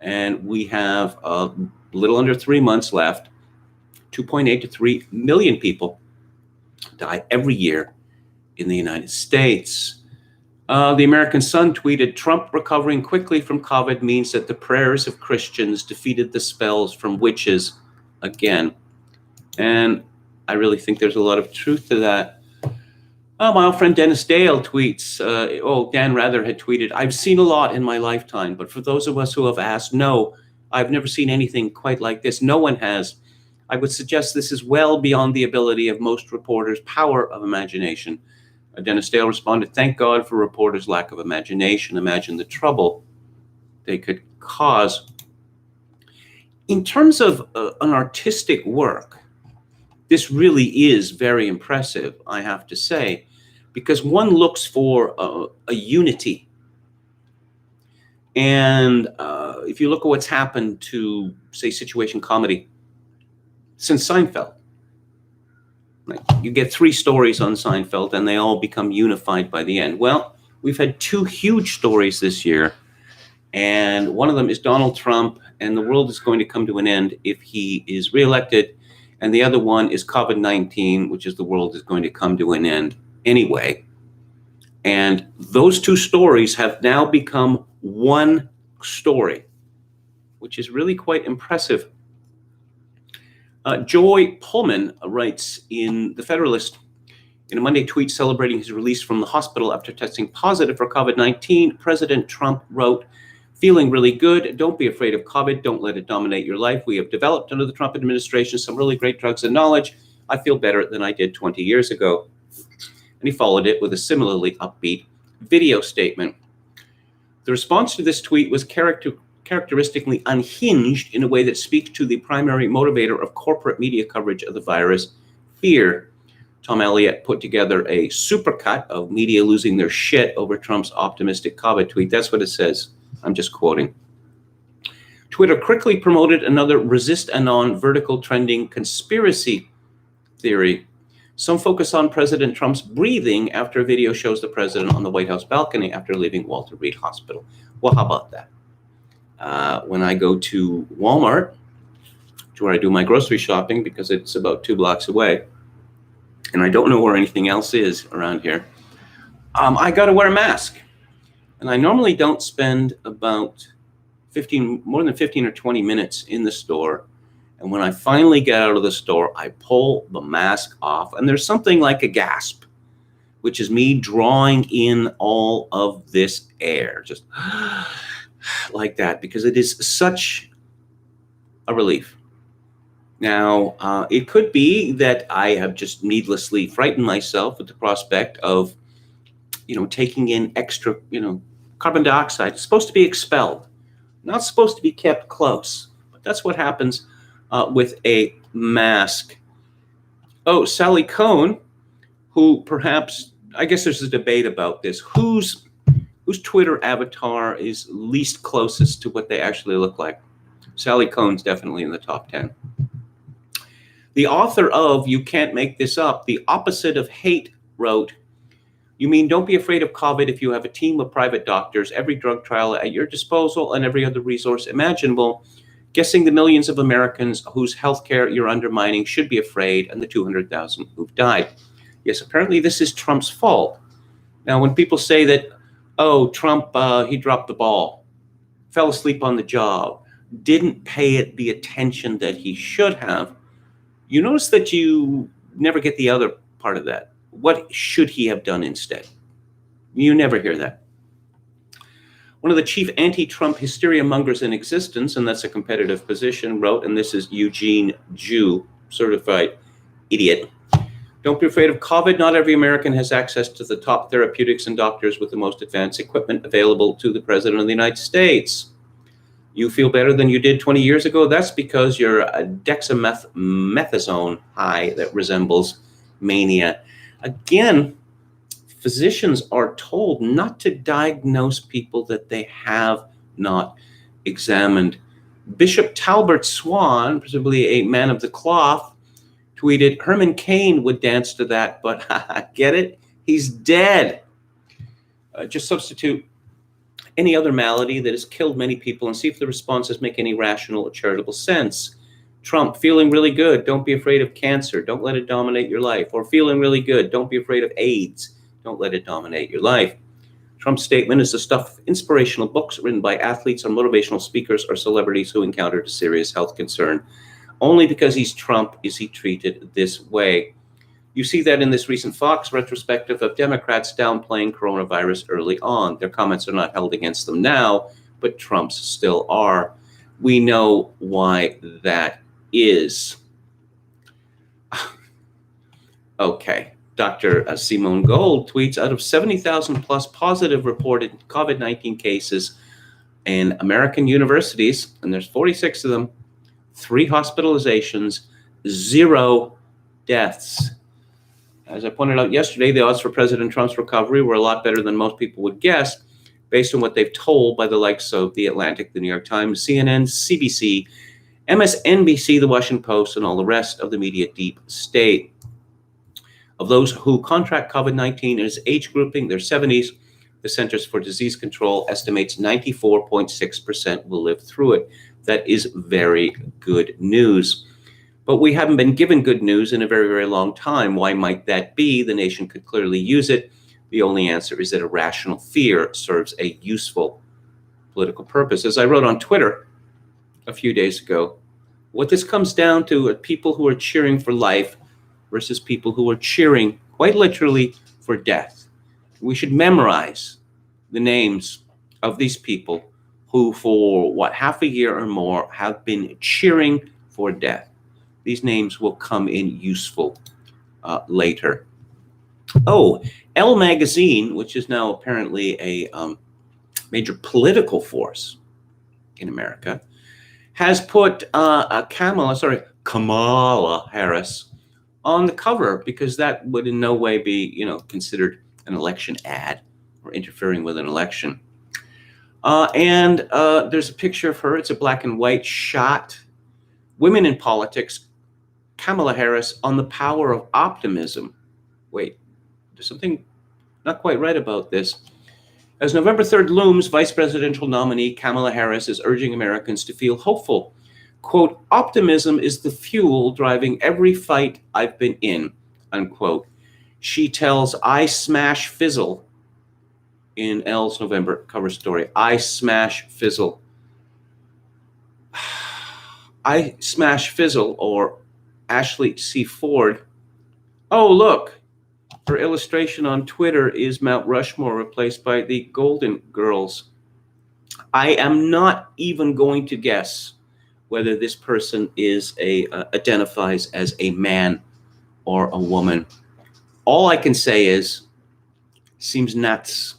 and we have a little under 3 months left. 2.8 to 3 million people die every year in the United States. The American Sun tweeted, Trump recovering quickly from COVID means that the prayers of Christians defeated the spells from witches again. And I really think there's a lot of truth to that. My old friend Dennis Dale tweets, Dan Rather had tweeted, I've seen a lot in my lifetime, but for those of us who have asked, no, I've never seen anything quite like this. No one has. I would suggest this is well beyond the ability of most reporters' power of imagination. Dennis Dale responded, thank God for reporters' lack of imagination. Imagine the trouble they could cause. In terms of an artistic work, this really is very impressive, I have to say, because one looks for a unity. And if you look at what's happened to, say, situation comedy since Seinfeld, right? You get 3 stories on Seinfeld and they all become unified by the end. Well, we've had 2 huge stories this year, and one of them is Donald Trump and the world is going to come to an end if he is reelected. And the other one is COVID-19, which is the world is going to come to an end anyway. And those 2 stories have now become one story, which is really quite impressive. Joy Pullman writes in The Federalist, in a Monday tweet celebrating his release from the hospital after testing positive for COVID-19, President Trump wrote, feeling really good. Don't be afraid of COVID. Don't let it dominate your life. We have developed under the Trump administration some really great drugs and knowledge. I feel better than I did 20 years ago. And he followed it with a similarly upbeat video statement. The response to this tweet was characteristically unhinged in a way that speaks to the primary motivator of corporate media coverage of the virus, fear. Tom Elliott put together a supercut of media losing their shit over Trump's optimistic COVID tweet. That's what it says. I'm just quoting. Twitter quickly promoted another resist anon vertical trending conspiracy theory. Some focus on President Trump's breathing after a video shows the president on the White House balcony after leaving Walter Reed Hospital. Well, how about that? When I go to Walmart, to where I do my grocery shopping, because it's about 2 blocks away, and I don't know where anything else is around here, I got to wear a mask. And I normally don't spend about more than 15 or 20 minutes in the store. And when I finally get out of the store, I pull the mask off, and there's something like a gasp, which is me drawing in all of this air, just like that, because it is such a relief. Now, it could be that I have just needlessly frightened myself with the prospect of, taking in extra, Carbon dioxide is supposed to be expelled, not supposed to be kept close. But that's what happens with a mask. Oh, Sally Cohn, who perhaps, I guess there's a debate about this, whose Twitter avatar is least closest to what they actually look like. Sally Cohn's definitely in the top 10. The author of You Can't Make This Up, The Opposite of Hate, wrote, "You mean don't be afraid of COVID if you have a team of private doctors, every drug trial at your disposal, and every other resource imaginable. Guessing the millions of Americans whose healthcare you're undermining should be afraid, and the 200,000 who've died." Yes, apparently this is Trump's fault. Now, when people say that, oh, Trump, he dropped the ball, fell asleep on the job, didn't pay it the attention that he should have, you notice that you never get the other part of that. What should he have done instead? You never hear that. One of the chief anti-Trump hysteria mongers in existence, and that's a competitive position, wrote, and this is Eugene Jew, certified idiot, "Don't be afraid of COVID. Not every American has access to the top therapeutics and doctors with the most advanced equipment available to the President of the United States. You feel better than you did 20 years ago? That's because you're a dexamethasone high that resembles mania." Again, physicians are told not to diagnose people that they have not examined. Bishop Talbot Swan, presumably a man of the cloth, tweeted, "Herman Cain would dance to that, but get it? He's dead." Just substitute any other malady that has killed many people and see if the responses make any rational or charitable sense. Trump, "Feeling really good. Don't be afraid of cancer. Don't let it dominate your life." Or "Feeling really good. Don't be afraid of AIDS. Don't let it dominate your life." Trump's statement is the stuff of inspirational books written by athletes or motivational speakers or celebrities who encountered a serious health concern. Only because he's Trump is he treated this way. You see that in this recent Fox retrospective of Democrats downplaying coronavirus early on. Their comments are not held against them now, but Trump's still are. We know why that is. Okay. Dr. Simone Gold tweets, "Out of 70,000 plus positive reported COVID-19 cases in American universities, and there's 46 of them, 3 hospitalizations, 0 deaths." As I pointed out yesterday, the odds for President Trump's recovery were a lot better than most people would guess, based on what they've told by the likes of The Atlantic, The New York Times, CNN, CBC, MSNBC, The Washington Post, and all the rest of the media deep state. Of those who contract COVID-19 in its age grouping, their 70s, the Centers for Disease Control estimates 94.6% will live through it. That is very good news. But we haven't been given good news in a very, very long time. Why might that be? The nation could clearly use it. The only answer is that irrational fear serves a useful political purpose. As I wrote on Twitter a few days ago, what this comes down to are people who are cheering for life versus people who are cheering, quite literally, for death. We should memorize the names of these people who, for half a year or more, have been cheering for death. These names will come in useful later. Oh, Elle magazine, which is now apparently a major political force in America, has put Kamala Harris on the cover because that would in no way be, considered an election ad or interfering with an election. And there's a picture of her. It's a black and white shot. Women in politics. Kamala Harris on the power of optimism. Wait, there's something not quite right about this. As November 3rd looms, vice presidential nominee Kamala Harris is urging Americans to feel hopeful. Quote, "Optimism is the fuel driving every fight I've been in," unquote. She tells I Smash Fizzle in Elle's November cover story. I Smash Fizzle. I Smash Fizzle, or Ashley C. Ford. Oh, look, her illustration on Twitter is Mount Rushmore replaced by the Golden Girls. I am not even going to guess whether this person identifies as a man or a woman. All I can say is, seems nuts.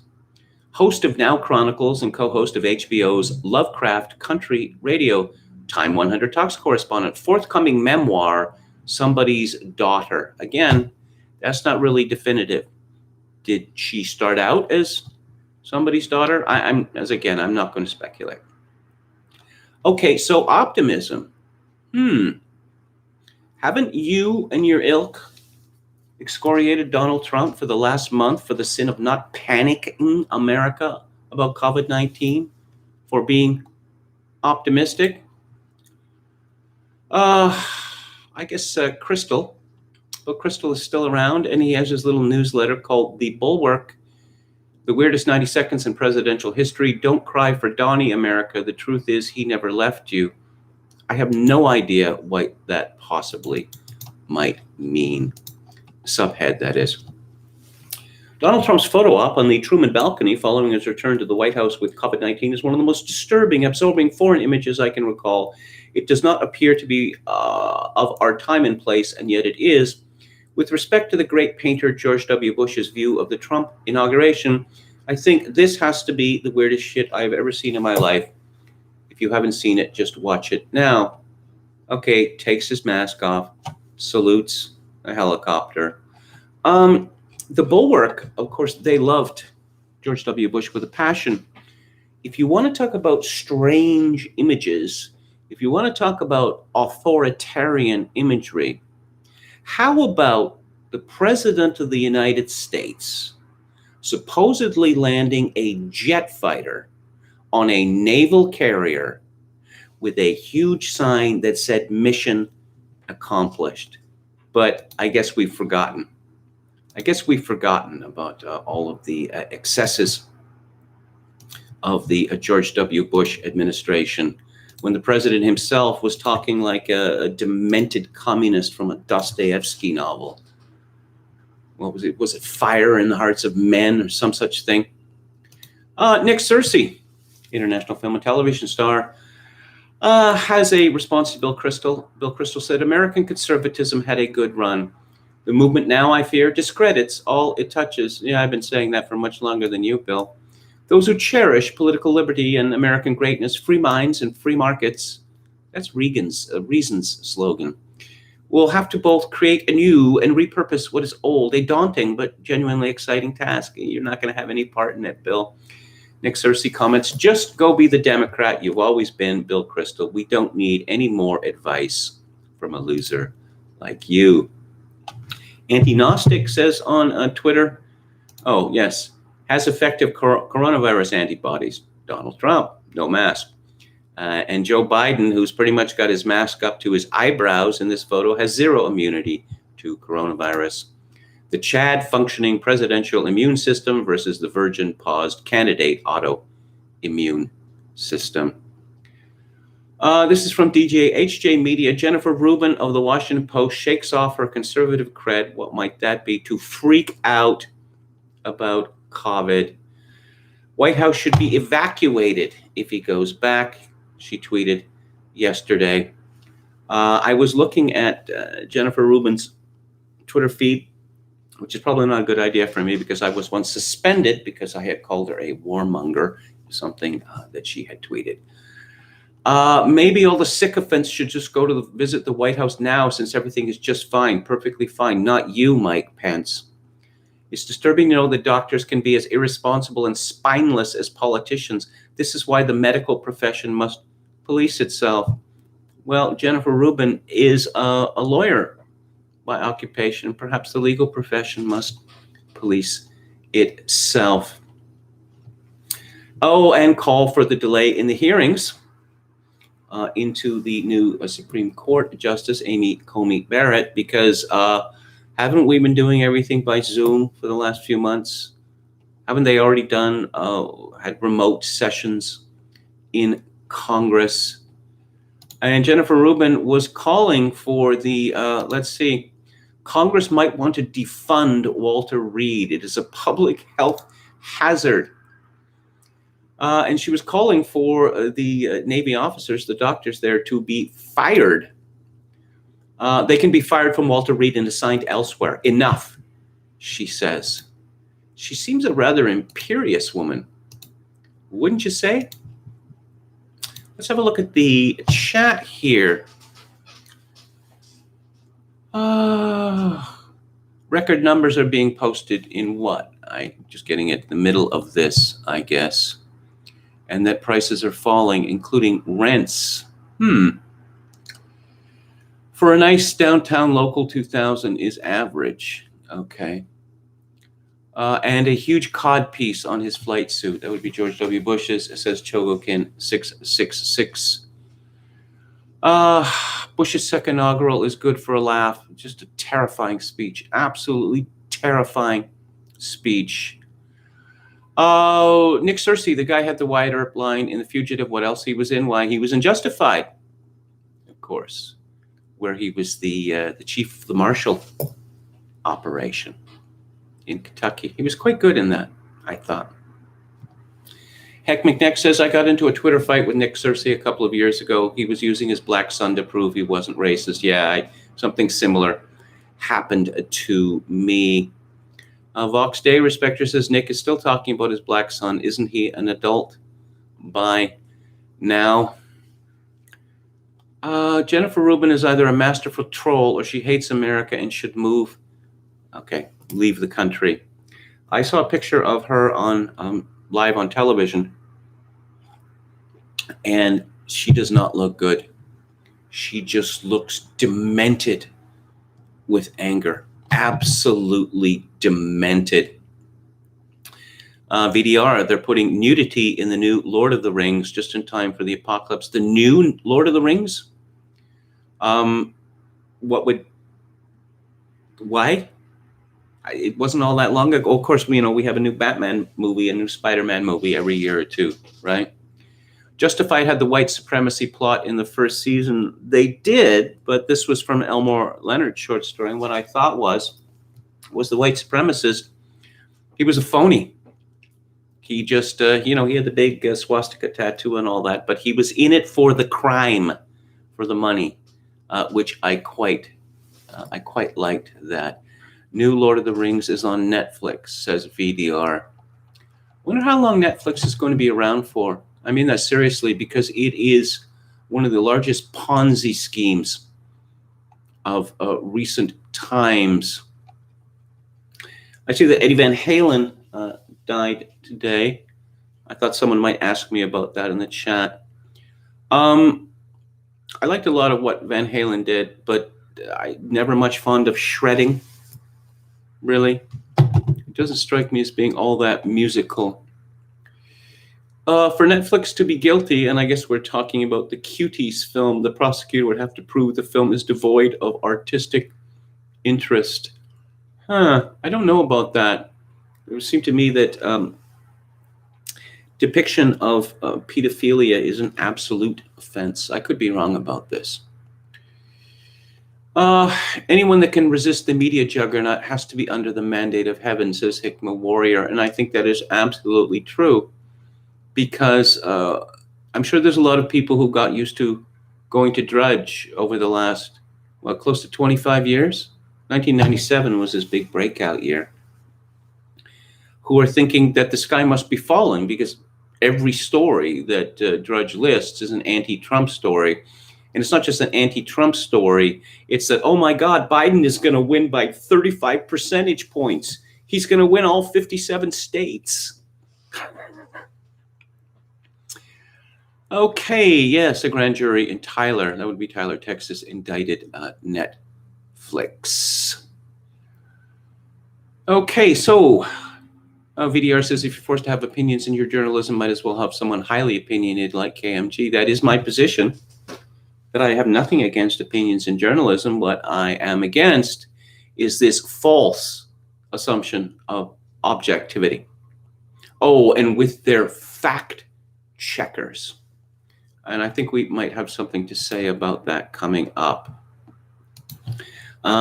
host of Now Chronicles and co-host of HBO's Lovecraft Country Radio, Time 100 Talks correspondent, forthcoming memoir, Somebody's Daughter. Again, that's not really definitive. Did she start out as somebody's daughter? I'm not going to speculate. Okay, so optimism. Haven't you and your ilk excoriated Donald Trump for the last month for the sin of not panicking America about COVID-19, for being optimistic? I guess Crystal. Well, Crystal is still around, and he has his little newsletter called The Bulwark, the weirdest 90 seconds in presidential history. Don't cry for Donnie, America. The truth is he never left you. I have no idea what that possibly might mean. Subhead, that is. Donald Trump's photo op on the Truman balcony following his return to the White House with COVID-19 is one of the most disturbing, absorbing foreign images I can recall. It does not appear to be of our time and place, and yet it is. With respect to the great painter George W. Bush's view of the Trump inauguration, I think this has to be the weirdest shit I've ever seen in my life. If you haven't seen it, just watch it now. Okay, takes his mask off, salutes a helicopter. The Bulwark, of course, they loved George W. Bush with a passion. If you want to talk about strange images, if you want to talk about authoritarian imagery, how about the President of the United States supposedly landing a jet fighter on a naval carrier with a huge sign that said mission accomplished? But I guess we've forgotten. About all of the excesses of the George W. Bush administration, when the president himself was talking like a demented communist from a Dostoevsky novel. What was it? Was it Fire in the Hearts of Men or some such thing? Nick Searcy, international film and television star, has a response to Bill Kristol. Bill Kristol said, American conservatism had a good run. The movement now, I fear, discredits all it touches. Yeah, I've been saying that for much longer than you, Bill. Those who cherish political liberty and American greatness, free minds and free markets, that's Reagan's slogan, will have to both create anew and repurpose what is old, a daunting but genuinely exciting task. You're not going to have any part in it, Bill. Nick Searcy comments, just go be the Democrat you've always been, Bill Kristol. We don't need any more advice from a loser like you. Anti-Gnostic says on Twitter, oh, yes, has effective coronavirus antibodies. Donald Trump, no mask. And Joe Biden, who's pretty much got his mask up to his eyebrows in this photo, has zero immunity to coronavirus. The Chad functioning presidential immune system versus the virgin paused candidate autoimmune system. This is from HJ Media. Jennifer Rubin of the Washington Post shakes off her conservative cred. What might that be? To freak out about COVID. White House should be evacuated if he goes back, she tweeted yesterday. I was looking at Jennifer Rubin's Twitter feed, which is probably not a good idea for me because I was once suspended because I had called her a warmonger, something that she had tweeted. Maybe all the sycophants should just go to visit the White House now since everything is just fine, perfectly fine. Not you, Mike Pence. It's disturbing to know that doctors can be as irresponsible and spineless as politicians. This is why the medical profession must police itself. Well, Jennifer Rubin is a lawyer by occupation. Perhaps the legal profession must police itself. Oh, and call for the delay in the hearings into the new Supreme Court Justice Amy Coney Barrett, because haven't we been doing everything by Zoom for the last few months? Haven't they already had remote sessions in Congress? And Jennifer Rubin was calling for the, Congress might want to defund Walter Reed. It is a public health hazard. And she was calling for the Navy officers, the doctors there, to be fired. They can be fired from Walter Reed and assigned elsewhere. Enough, she says. She seems a rather imperious woman. Wouldn't you say? Let's have a look at the chat here. Record numbers are being posted in what? I'm just getting it in the middle of this, I guess. And that prices are falling, including rents. For a nice downtown local 2000 is average. Okay. And a huge cod piece on his flight suit. That would be George W. Bush's. It says Chogokin 666. Bush's second inaugural is good for a laugh. Just a terrifying speech. Absolutely terrifying speech. Oh, Nick Searcy, the guy had the Wyatt Earp line in The Fugitive. What else he was in? Why, he was in Justified, of course, where he was the chief of the Marshall operation in Kentucky. He was quite good in that, I thought. Heck McNeck says, I got into a Twitter fight with Nick Searcy a couple of years ago. He was using his black son to prove he wasn't racist. Yeah, something similar happened to me. Vox Day Respecter says, Nick is still talking about his black son. Isn't he an adult by now? Jennifer Rubin is either a masterful troll or she hates America and should move. Okay, leave the country. I saw a picture of her on live on television, and she does not look good. She just looks demented with anger. Absolutely demented. VDR, they're putting nudity in the new Lord of the Rings just in time for the apocalypse. The new Lord of the Rings? Why? It wasn't all that long ago. Of course, we have a new Batman movie, a new Spider-Man movie every year or two, right? Justified had the white supremacy plot in the first season. They did, but this was from Elmore Leonard's short story. And what I thought was the white supremacist, he was a phony. He just, he had the big swastika tattoo and all that, but he was in it for the crime, for the money, which I quite liked that. New Lord of the Rings is on Netflix, says VDR. Wonder how long Netflix is going to be around for. I mean that seriously, because it is one of the largest Ponzi schemes of recent times. I see that Eddie Van Halen died today. I thought someone might ask me about that in the chat. I liked a lot of what Van Halen did, but I never much fond of shredding. Really, it doesn't strike me as being all that musical. For Netflix to be guilty, and I guess we're talking about the Cuties film, the prosecutor would have to prove the film is devoid of artistic interest. I don't know about that. It would seem to me that depiction of pedophilia is an absolute offense. I could be wrong about this. Anyone that can resist the media juggernaut has to be under the mandate of heaven, says Hikma Warrior. And I think that is absolutely true, because I'm sure there's a lot of people who got used to going to Drudge over the last, close to 25 years. 1997 was his big breakout year, who are thinking that the sky must be falling because every story that Drudge lists is an anti-Trump story. And it's not just an anti-Trump story. It's that, oh my God, Biden is going to win by 35 percentage points. He's going to win all 57 states. Okay, yes, a grand jury in Tyler, that would be Tyler, Texas, indicted Netflix. Okay, so VDR says, if you're forced to have opinions in your journalism, might as well have someone highly opinionated like KMG. That is my position. That I have nothing against opinions in journalism. What I am against is this false assumption of objectivity. Oh, and with their fact checkers. And I think we might have something to say about that coming up.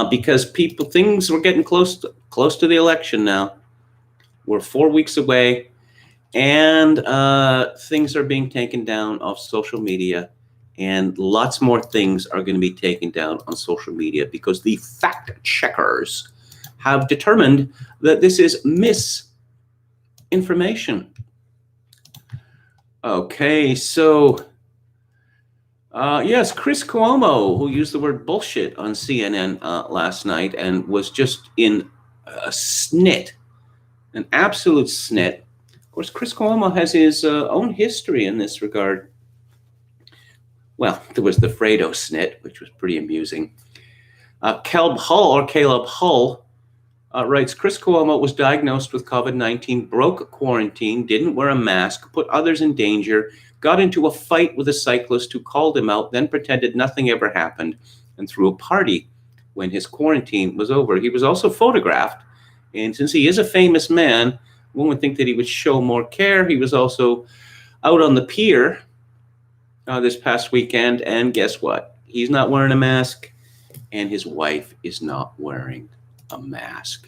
Because things were getting close to the election now. We're 4 weeks away, and things are being taken down off social media. And lots more things are going to be taken down on social media because the fact checkers have determined that this is misinformation. Okay, so yes, Chris Cuomo, who used the word bullshit on CNN last night and was just in a snit, an absolute snit. Of course, Chris Cuomo has his own history in this regard. Well, there was the Fredo snit, which was pretty amusing. Caleb Hull writes, Chris Cuomo was diagnosed with COVID-19, broke quarantine, didn't wear a mask, put others in danger, got into a fight with a cyclist who called him out, then pretended nothing ever happened, and threw a party when his quarantine was over. He was also photographed, and since he is a famous man, one would think that he would show more care. He was also out on the pier this past weekend, and guess what? He's not wearing a mask, and his wife is not wearing a mask.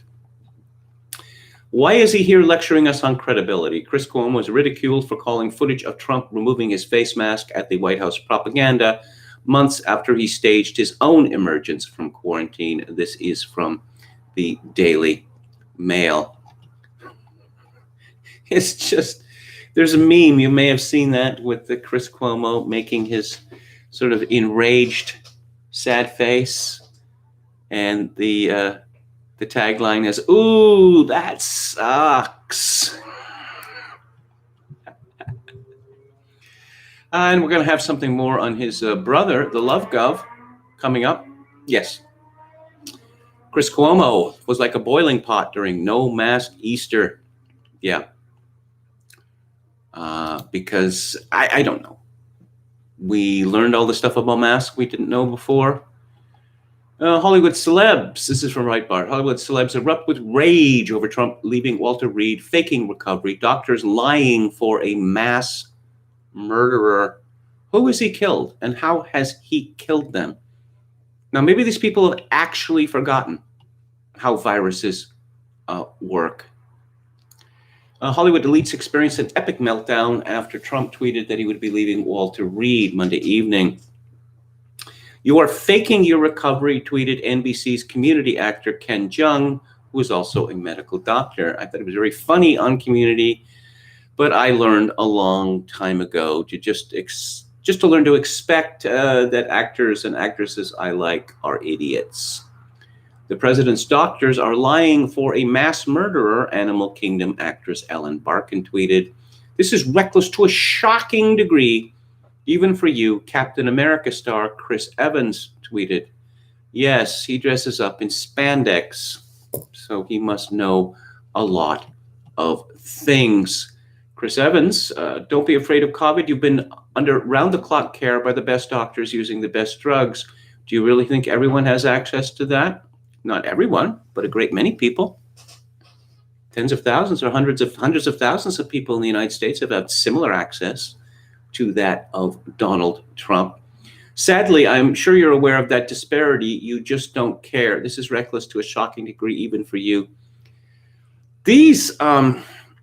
Why is he here lecturing us on credibility? Chris Cuomo was ridiculed for calling footage of Trump removing his face mask at the White House propaganda months after he staged his own emergence from quarantine. This is from the Daily Mail. It's just, there's a meme, you may have seen that, with the Chris Cuomo making his sort of enraged, sad face, and the tagline is, "Ooh, that sucks." And we're going to have something more on his brother, the Love Gov, coming up. Yes. Chris Cuomo was like a boiling pot during No Mask Easter. Yeah. Because I don't know. We learned all the stuff about masks we didn't know before. Hollywood celebs, this is from Breitbart, Hollywood celebs erupt with rage over Trump leaving Walter Reed, faking recovery, doctors lying for a mass murderer. Who has he killed, and how has he killed them? Now, maybe these people have actually forgotten how viruses work. Hollywood elites experienced an epic meltdown after Trump tweeted that he would be leaving Walter Reed Monday evening. "You are faking your recovery," tweeted NBC's community actor Ken Jeong, who is also a medical doctor. I thought it was very funny on Community, but I learned a long time ago to just to learn to expect that actors and actresses I like are idiots. "The president's doctors are lying for a mass murderer," Animal Kingdom actress Ellen Barkin tweeted. "This is reckless to a shocking degree. Even for you," Captain America star Chris Evans tweeted. Yes, he dresses up in spandex, so he must know a lot of things. Chris Evans, don't be afraid of COVID. You've been under round-the-clock care by the best doctors using the best drugs. Do you really think everyone has access to that? Not everyone, but a great many people. Tens of thousands or hundreds of thousands of people in the United States have had similar access to that of Donald Trump. Sadly, I'm sure you're aware of that disparity. You just don't care. This is reckless to a shocking degree, even for you. These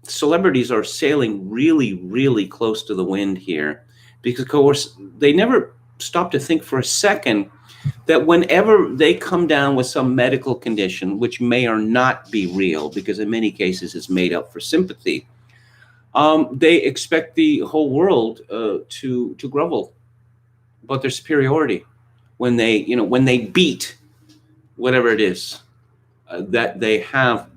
celebrities are sailing really, really close to the wind here, because, of course, they never stop to think for a second that whenever they come down with some medical condition, which may or not be real, because in many cases it's made up for sympathy, they expect the whole world to grovel about their superiority when they beat whatever it is that they have.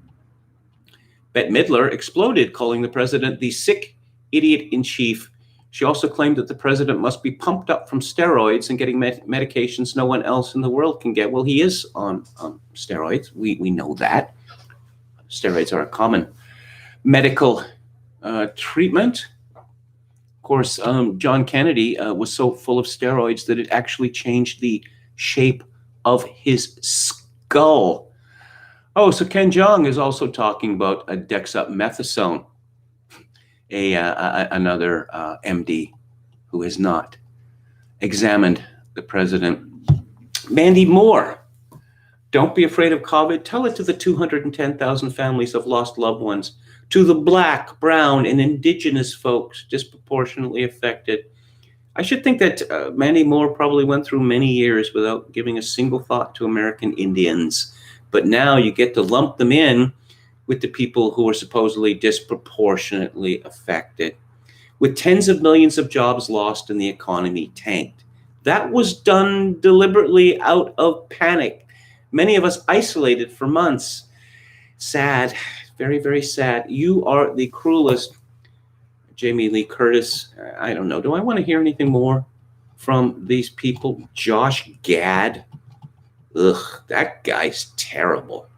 Bette Midler exploded, calling the president the sick idiot in chief. She also claimed that the president must be pumped up from steroids and getting medications no one else in the world can get. Well, he is on steroids. We know that. Steroids are a common medical treatment. Of course, John Kennedy was so full of steroids that it actually changed the shape of his skull. Oh, so Ken Jeong is also talking about dexamethasone, another MD who has not examined the president. Mandy Moore, don't be afraid of COVID. Tell it to the 210,000 families of lost loved ones, to the Black, brown, and indigenous folks disproportionately affected. I should think that Mandy Moore probably went through many years without giving a single thought to American Indians. But now you get to lump them in with the people who are supposedly disproportionately affected. with tens of millions of jobs lost and the economy tanked. That was done deliberately out of panic. Many of us isolated for months. Sad, very, very sad. You are the cruelest. Jamie Lee Curtis, I don't know. Do I want to hear anything more from these people? Josh Gad. Ugh, that guy's terrible.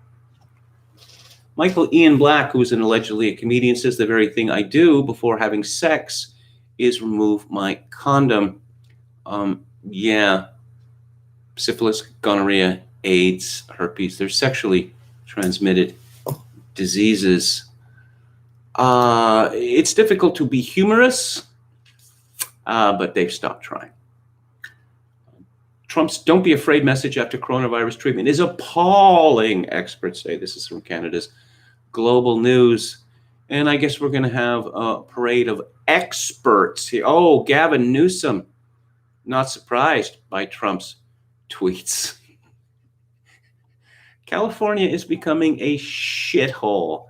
Michael Ian Black, who is allegedly a comedian, says the very thing I do before having sex is remove my condom. Yeah, syphilis, gonorrhea, AIDS, herpes, they're sexually transmitted diseases. It's difficult to be humorous, but they've stopped trying. Trump's "don't be afraid" message after coronavirus treatment is appalling, experts say. This is from Canada's Global News. And I guess we're going to have a parade of experts here. Oh, Gavin Newsom, not surprised by Trump's tweets. California is becoming a shithole,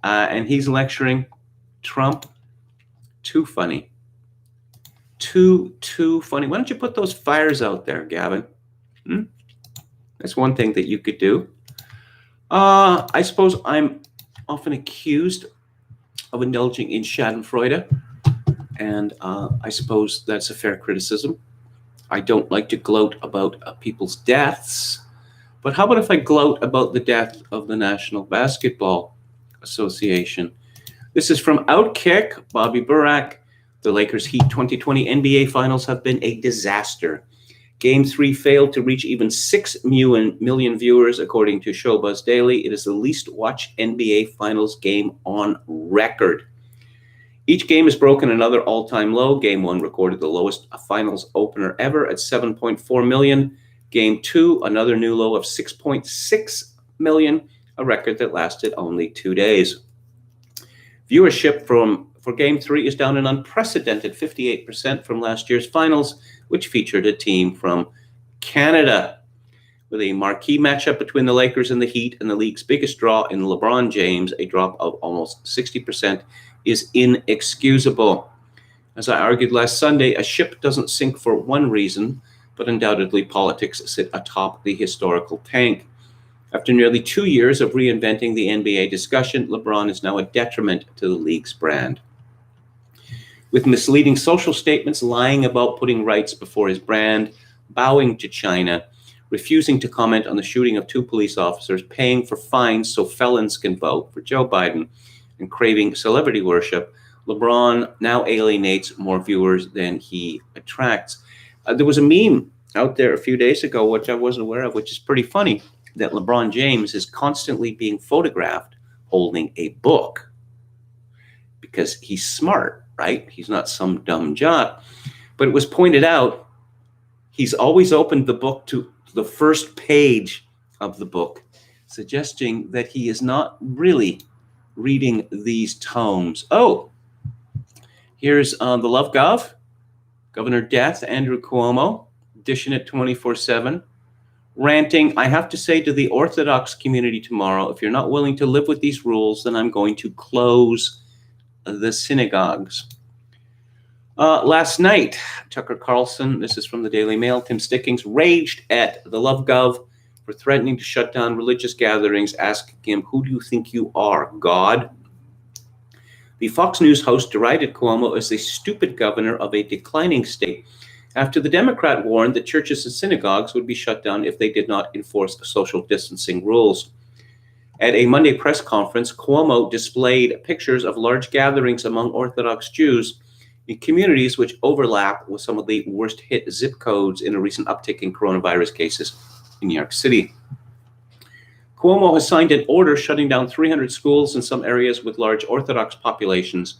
and he's lecturing Trump. Too funny. Too funny. Why don't you put those fires out there, Gavin? That's one thing that you could do. I suppose I'm often accused of indulging in schadenfreude, and I suppose that's a fair criticism. I don't like to gloat about people's deaths, but how about if I gloat about the death of the National Basketball Association? This is from Outkick, Bobby Burack. The Lakers Heat 2020 NBA Finals have been a disaster. Game 3 failed to reach even 6 million viewers, according to Showbuzz Daily. It is the least watched NBA Finals game on record. Each game has broken another all-time low. Game 1 recorded the lowest finals opener ever at 7.4 million. Game 2, another new low of 6.6 million, a record that lasted only 2 days. Viewership for Game 3 is down an unprecedented 58% from last year's finals, which featured a team from Canada. With a marquee matchup between the Lakers and the Heat and the league's biggest draw in LeBron James, a drop of almost 60% is inexcusable. As I argued last Sunday, a ship doesn't sink for one reason, but undoubtedly politics sit atop the historical tank. After nearly 2 years of reinventing the NBA discussion, LeBron is now a detriment to the league's brand. With misleading social statements, lying about putting rights before his brand, bowing to China, refusing to comment on the shooting of 2 police officers, paying for fines so felons can vote for Joe Biden, and craving celebrity worship, LeBron now alienates more viewers than he attracts. There was a meme out there a few days ago, which I wasn't aware of, which is pretty funny, that LeBron James is constantly being photographed holding a book because he's smart, right? He's not some dumb jock. But it was pointed out he's always opened the book to the first page of the book, suggesting that he is not really reading these tomes. Oh, here's the Love Gov, Governor Death, Andrew Cuomo, dishing it 24/7, ranting, "I have to say to the Orthodox community tomorrow, if you're not willing to live with these rules, then I'm going to close the synagogues." Last night, Tucker Carlson, this is from the Daily Mail, Tim Stickings, raged at the Love Gov for threatening to shut down religious gatherings, asking him, "Who do you think you are, God?" The Fox News host derided Cuomo as a stupid governor of a declining state after the Democrat warned that churches and synagogues would be shut down if they did not enforce social distancing rules. At a Monday press conference, Cuomo displayed pictures of large gatherings among Orthodox Jews in communities which overlap with some of the worst hit zip codes in a recent uptick in coronavirus cases in New York City. Cuomo has signed an order shutting down 300 schools in some areas with large Orthodox populations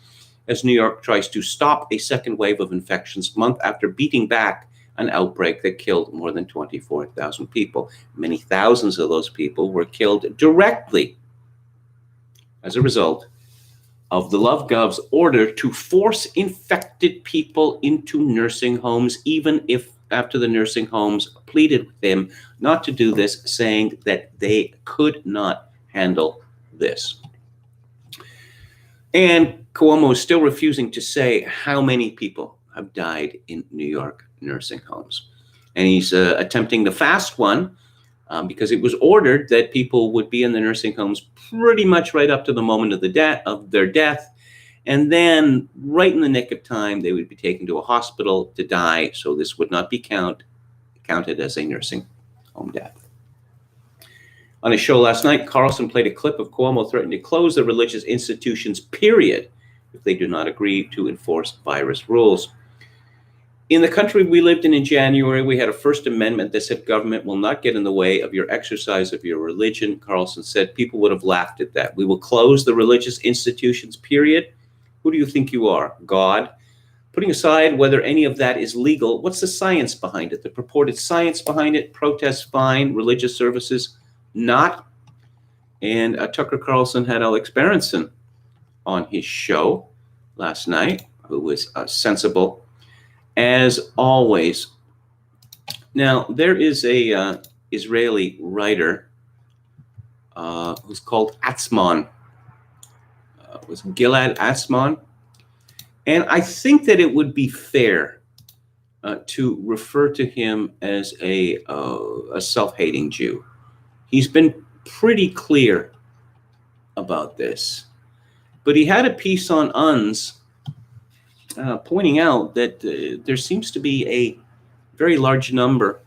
as New York tries to stop a second wave of infections month after beating back an outbreak that killed more than 24,000 people. Many thousands of those people were killed directly as a result of the Love Gov's order to force infected people into nursing homes, even if after the nursing homes pleaded with them not to do this, saying that they could not handle this. And Cuomo is still refusing to say how many people have died in New York nursing homes. And he's attempting the fast one because it was ordered that people would be in the nursing homes pretty much right up to the moment of their death. And then right in the nick of time, they would be taken to a hospital to die. So this would not be counted as a nursing home death. On his show last night, Carlson played a clip of Cuomo threatening to close the religious institutions, period, if they do not agree to enforce virus rules. In the country we lived in January, we had a First Amendment that said government will not get in the way of your exercise of your religion. Carlson said people would have laughed at that. We will close the religious institutions, period. Who do you think you are, God? Putting aside whether any of that is legal, what's the science behind it? The purported science behind it? Protests fine, religious services not. And Tucker Carlson had Alex Berenson on his show last night, who was sensible as always. Now, there is a Israeli writer who's called Atzmon. Was Gilad Atzmon. And I think that it would be fair to refer to him as a self-hating Jew. He's been pretty clear about this. But he had a piece on UNS pointing out that there seems to be a very large number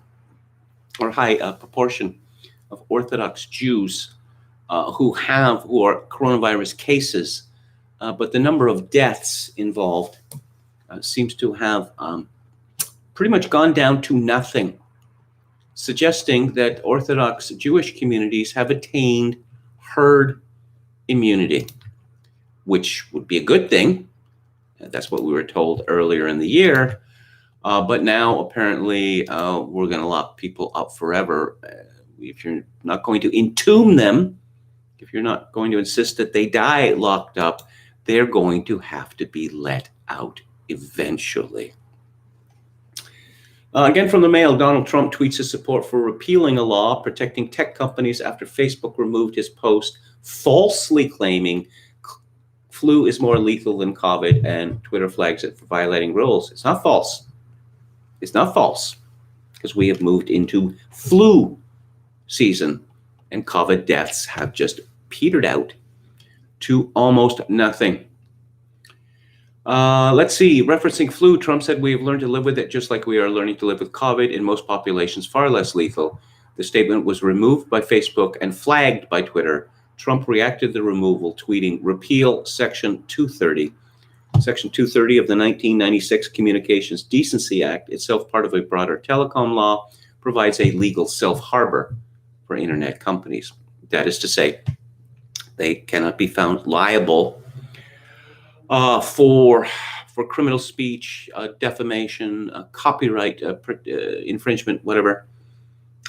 or high proportion of Orthodox Jews who are coronavirus cases, but the number of deaths involved seems to have pretty much gone down to nothing, suggesting that Orthodox Jewish communities have attained herd immunity, which would be a good thing. That's what we were told earlier in the year. But now, apparently, we're going to lock people up forever. If you're not going to entomb them, if you're not going to insist that they die locked up, they're going to have to be let out eventually. Again from the Mail, Donald Trump tweets his support for repealing a law protecting tech companies after Facebook removed his post falsely claiming flu is more lethal than COVID, and Twitter flags it for violating rules. It's not false. It's not false, because we have moved into flu season, and COVID deaths have just petered out to almost nothing. Let's see. Referencing flu, Trump said, we have learned to live with it just like we are learning to live with COVID. In most populations, far less lethal. The statement was removed by Facebook and flagged by Twitter. Trump reacted to the removal, tweeting, repeal Section 230. Section 230 of the 1996 Communications Decency Act, itself part of a broader telecom law, provides a legal self-harbor for internet companies. That is to say, they cannot be found liable for criminal speech, defamation, copyright infringement, whatever.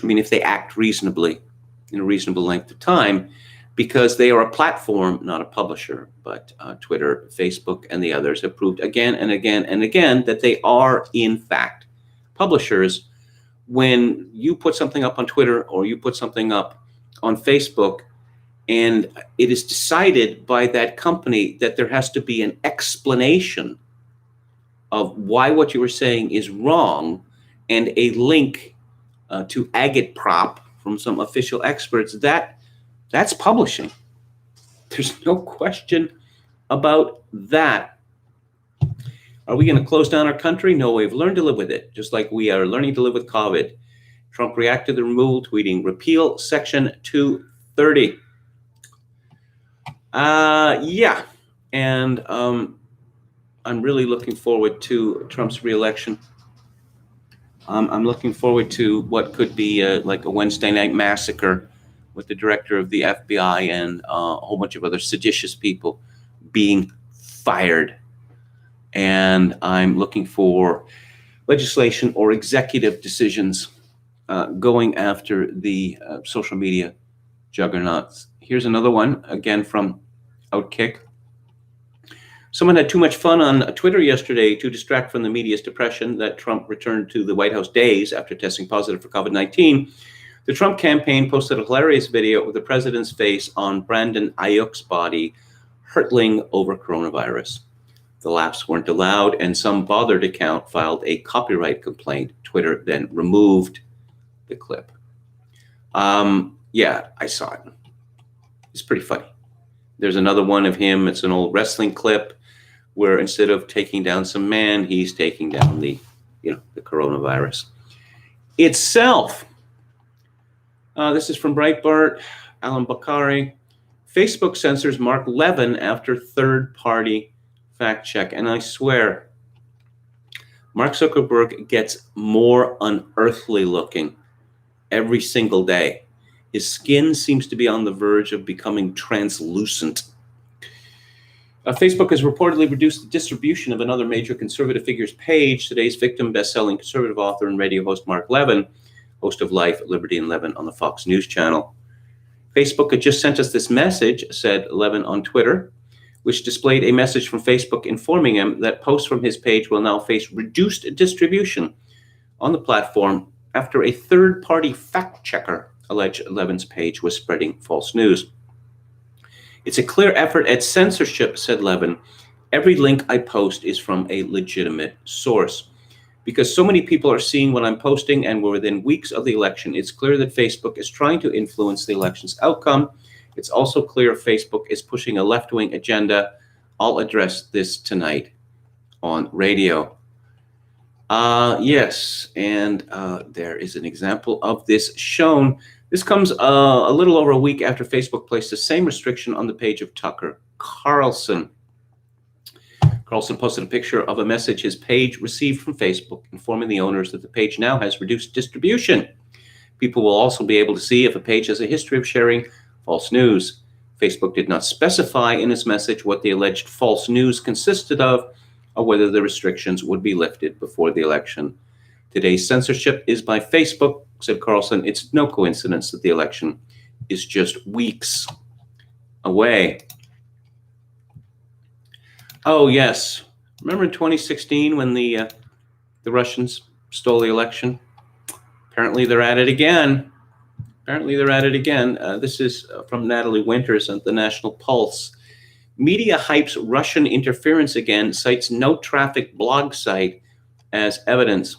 I mean, if they act reasonably in a reasonable length of time, because they are a platform, not a publisher. But Twitter, Facebook, and the others have proved again and again and again that they are, in fact, publishers. When you put something up on Twitter or you put something up on Facebook, and it is decided by that company that there has to be an explanation of why what you were saying is wrong, and a link to agitprop from some official experts, that's publishing. There's no question about that. Are we going to close down our country? No, we've learned to live with it, just like we are learning to live with COVID. Trump reacted to the removal, tweeting, repeal Section 230. And I'm really looking forward to Trump's reelection. I'm looking forward to what could be like a Wednesday night massacre with the director of the FBI and a whole bunch of other seditious people being fired. And I'm looking for legislation or executive decisions going after the social media juggernauts. Here's another one, again from Outkick. Someone had too much fun on Twitter yesterday to distract from the media's depression that Trump returned to the White House days after testing positive for COVID-19. The Trump campaign posted a hilarious video with the president's face on Brandon Ayuk's body, hurtling over coronavirus. The laughs weren't allowed, and some bothered account filed a copyright complaint. Twitter then removed the clip. Yeah, I saw it. It's pretty funny. There's another one of him. It's an old wrestling clip where instead of taking down some man, he's taking down the coronavirus itself. This is from Breitbart, Alan Bakari. Facebook censors Mark Levin after third-party fact check. And I swear, Mark Zuckerberg gets more unearthly looking every single day. His skin seems to be on the verge of becoming translucent. Facebook has reportedly reduced the distribution of another major conservative figure's page. Today's victim, best-selling conservative author and radio host Mark Levin, host of Life, Liberty, and Levin on the Fox News channel. Facebook had just sent us this message, said Levin on Twitter, which displayed a message from Facebook informing him that posts from his page will now face reduced distribution on the platform after a third-party fact-checker alleged Levin's page was spreading false news. It's a clear effort at censorship, said Levin. Every link I post is from a legitimate source. Because so many people are seeing what I'm posting and we're within weeks of the election, it's clear that Facebook is trying to influence the election's outcome. It's also clear Facebook is pushing a left-wing agenda. I'll address this tonight on radio. Yes, and there is an example of this shown. This comes a little over a week after Facebook placed the same restriction on the page of Tucker Carlson. Carlson posted a picture of a message his page received from Facebook informing the owners that the page now has reduced distribution. People will also be able to see if a page has a history of sharing false news. Facebook did not specify in its message what the alleged false news consisted of or whether the restrictions would be lifted before the election. Today's censorship is by Facebook, said Carlson. It's no coincidence that the election is just weeks away. Oh, yes. Remember in 2016 when the Russians stole the election? Apparently they're at it again. This is from Natalie Winters at the National Pulse. Media hypes Russian interference again, cites no traffic blog site as evidence.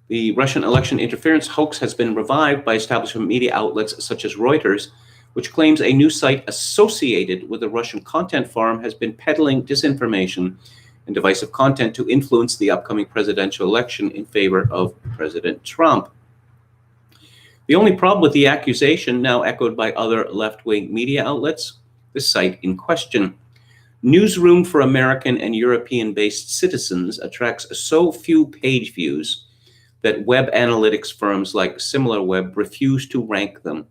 The Russian election interference hoax has been revived by establishment media outlets such as Reuters, which claims a new site associated with the Russian content farm has been peddling disinformation and divisive content to influence the upcoming presidential election in favor of President Trump. The only problem with the accusation, now echoed by other left-wing media outlets, the site in question. Newsroom for American and European-based citizens attracts so few page views that web analytics firms like SimilarWeb refuse to rank them.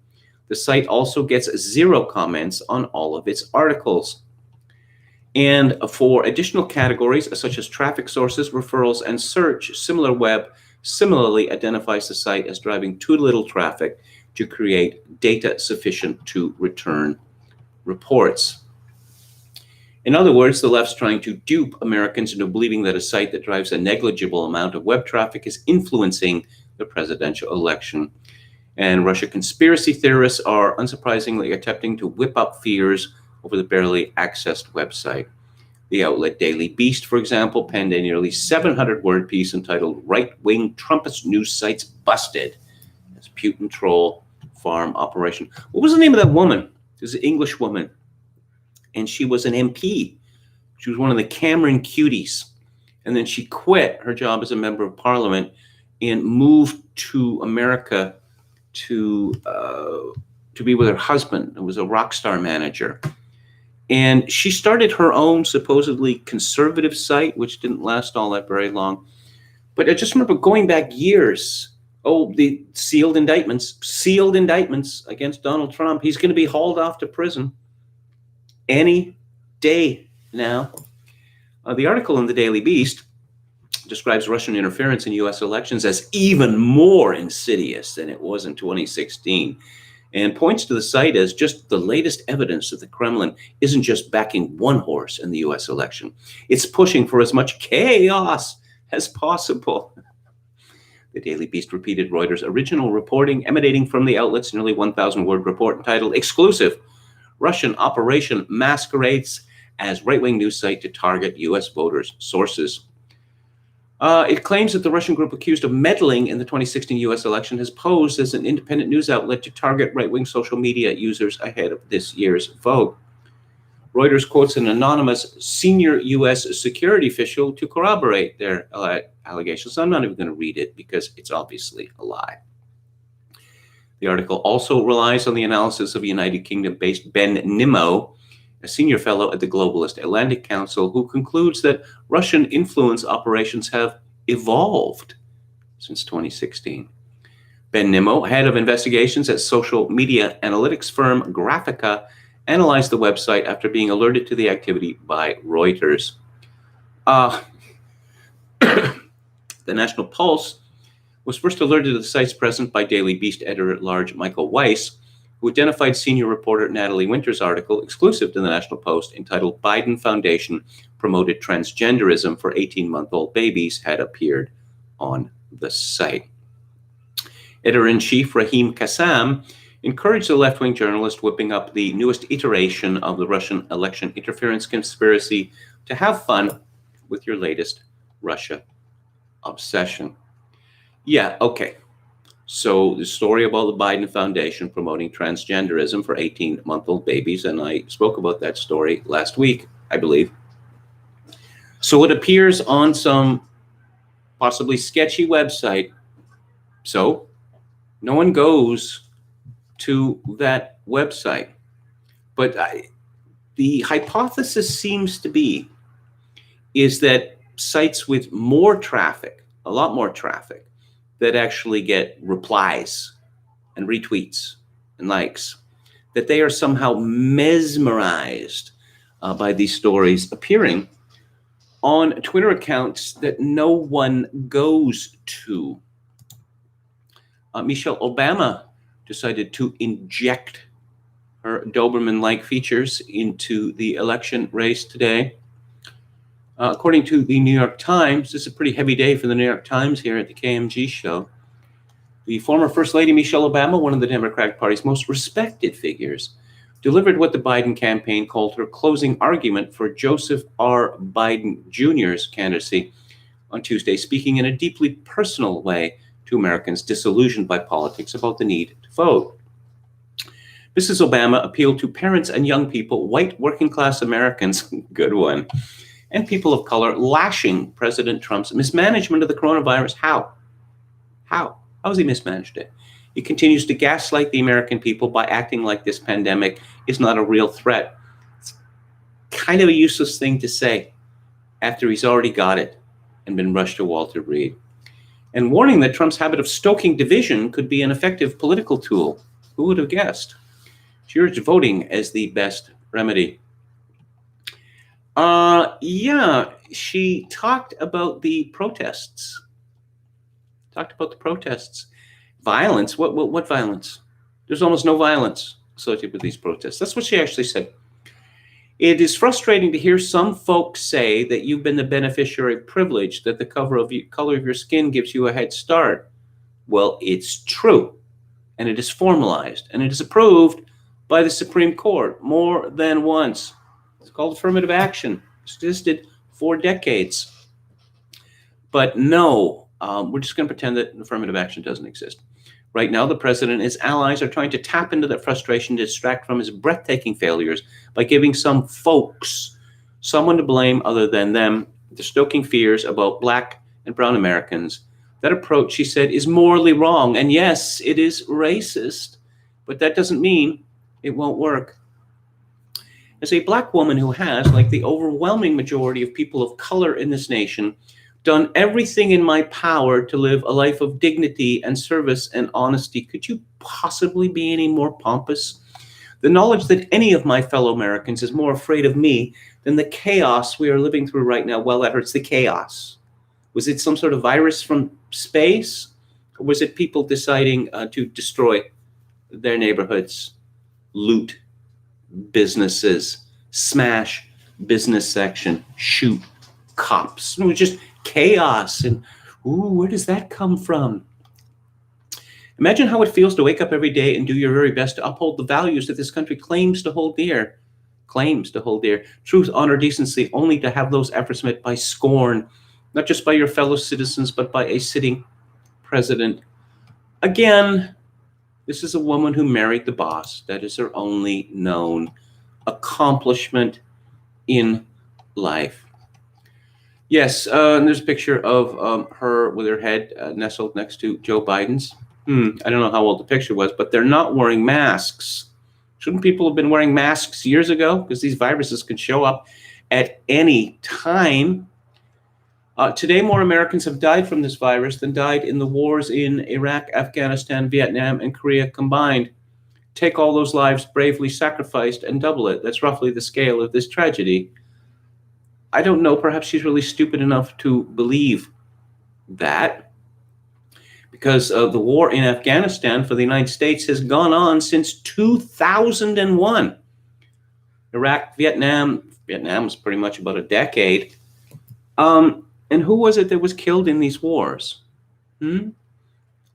The site also gets 0 comments on all of its articles. And for additional categories such as traffic sources, referrals, and search, SimilarWeb similarly identifies the site as driving too little traffic to create data sufficient to return reports. In other words, the left's trying to dupe Americans into believing that a site that drives a negligible amount of web traffic is influencing the presidential election. And Russia conspiracy theorists are unsurprisingly attempting to whip up fears over the barely accessed website. The outlet Daily Beast, for example, penned a nearly 700-word piece entitled "Right-Wing Trumpist News Sites Busted" as Putin troll farm operation. What was the name of that woman? It was an English woman, and she was an MP. She was one of the Cameron cuties. And then she quit her job as a member of parliament and moved to America to be with her husband, who was a rock star manager. And she started her own supposedly conservative site, which didn't last all that very long. But I just remember going back years, the sealed indictments against Donald Trump. He's going to be hauled off to prison any day now. The article in the Daily Beast describes Russian interference in U.S. elections as even more insidious than it was in 2016, and points to the site as just the latest evidence that the Kremlin isn't just backing one horse in the U.S. election. It's pushing for as much chaos as possible. The Daily Beast repeated Reuters' original reporting emanating from the outlet's nearly 1,000-word report entitled "Exclusive: Russian operation masquerades as right-wing news site to target U.S. voters. Sources. It claims that the Russian group accused of meddling in the 2016 U.S. election has posed as an independent news outlet to target right-wing social media users ahead of this year's vote. Reuters quotes an anonymous senior U.S. security official to corroborate their allegations. I'm not even going to read it because it's obviously a lie. The article also relies on the analysis of United Kingdom-based Ben Nimmo, a senior fellow at the Globalist Atlantic Council, who concludes that Russian influence operations have evolved since 2016. Ben Nimmo, head of investigations at social media analytics firm Graphica, analyzed the website after being alerted to the activity by Reuters. The National Pulse was first alerted to the site's presence by Daily Beast editor-at-large Michael Weiss, who identified senior reporter Natalie Winter's article exclusive to the National Post entitled "Biden Foundation Promoted Transgenderism for 18-month-old Babies" had appeared on the site. Editor-in-chief Rahim Kassam encouraged the left-wing journalist whipping up the newest iteration of the Russian election interference conspiracy to have fun with your latest Russia obsession. Yeah, okay. So the story about the Biden Foundation promoting transgenderism for 18-month-old babies, and I spoke about that story last week, I believe. So it appears on some possibly sketchy website. So no one goes to that website. But the hypothesis seems to be is that sites with more traffic, a lot more traffic, that actually get replies and retweets and likes, that they are somehow mesmerized by these stories appearing on Twitter accounts that no one goes to. Michelle Obama decided to inject her Doberman-like features into the election race today. According to the New York Times, this is a pretty heavy day for the New York Times here at the KMG show. The former First Lady Michelle Obama, one of the Democratic Party's most respected figures, delivered what the Biden campaign called her closing argument for Joseph R. Biden Jr.'s candidacy on Tuesday, speaking in a deeply personal way to Americans disillusioned by politics about the need to vote. Mrs. Obama appealed to parents and young people, white working-class Americans, good one, and people of color, lashing President Trump's mismanagement of the coronavirus. How? How has he mismanaged it? He continues to gaslight the American people by acting like this pandemic is not a real threat. It's kind of a useless thing to say after he's already got it and been rushed to Walter Reed. And warning that Trump's habit of stoking division could be an effective political tool. Who would have guessed? She urged voting as the best remedy. She talked about the protests. Violence? What violence? There's almost no violence associated with these protests. That's what she actually said. It is frustrating to hear some folks say that you've been the beneficiary of privilege, that the color of your skin gives you a head start. Well, it's true, and it is formalized, and it is approved by the Supreme Court more than once. It's called affirmative action. It's existed for decades. But no, we're just going to pretend that affirmative action doesn't exist. Right now, the president and his allies are trying to tap into that frustration to distract from his breathtaking failures by giving some folks someone to blame other than them. They're stoking fears about Black and brown Americans. That approach, she said, is morally wrong. And yes, it is racist, but that doesn't mean it won't work. As a Black woman who has, like the overwhelming majority of people of color in this nation, done everything in my power to live a life of dignity and service and honesty, could you possibly be any more pompous? The knowledge that any of my fellow Americans is more afraid of me than the chaos we are living through right now, well, that hurts. The chaos. Was it some sort of virus from space? Or was it people deciding to destroy their neighborhoods, loot businesses, smash business section, shoot cops? It was just chaos. And where does that come from? Imagine how it feels to wake up every day and do your very best to uphold the values that this country claims to hold dear. Claims to hold dear. Truth, honor, decency, only to have those efforts met by scorn, not just by your fellow citizens, but by a sitting president. Again, this is a woman who married the boss. That is her only known accomplishment in life. Yes, and there's a picture of her with her head nestled next to Joe Biden's. I don't know how old the picture was, but they're not wearing masks. Shouldn't people have been wearing masks years ago? Because these viruses can show up at any time. Today, more Americans have died from this virus than died in the wars in Iraq, Afghanistan, Vietnam, and Korea combined. Take all those lives bravely sacrificed and double it. That's roughly the scale of this tragedy. I don't know, perhaps she's really stupid enough to believe that, because the war in Afghanistan for the United States has gone on since 2001. Iraq, Vietnam was pretty much about a decade. And who was it that was killed in these wars?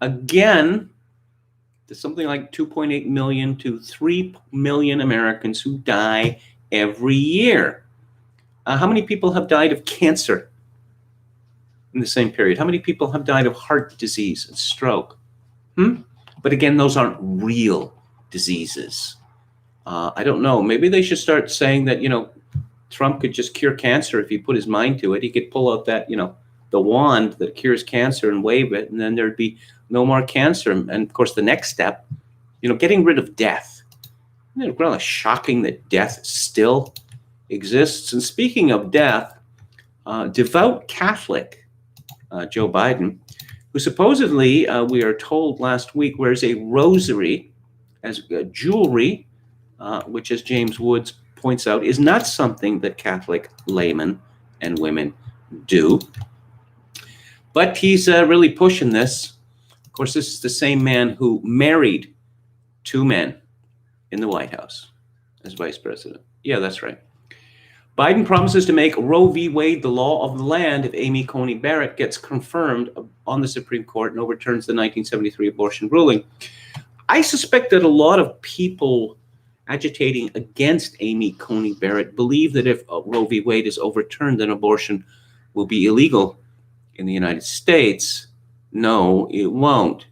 Again, there's something like 2.8 million to 3 million Americans who die every year. How many people have died of cancer in the same period? How many people have died of heart disease and stroke? But again, those aren't real diseases. I don't know. Maybe they should start saying that, Trump could just cure cancer if he put his mind to it. He could pull out that, the wand that cures cancer and wave it, and then there'd be no more cancer. And of course, the next step, getting rid of death. Isn't it really shocking that death still exists? And speaking of death, devout Catholic Joe Biden, who supposedly, we are told last week, wears a rosary as jewelry, which, as James Woods points out, is not something that Catholic laymen and women do. But he's really pushing this. Of course, this is the same man who married 2 men in the White House as vice president. Yeah, that's right. Biden promises to make Roe v. Wade the law of the land if Amy Coney Barrett gets confirmed on the Supreme Court and overturns the 1973 abortion ruling. I suspect that a lot of people agitating against Amy Coney Barrett believe that if Roe v. Wade is overturned, then abortion will be illegal in the United States. No, it won't.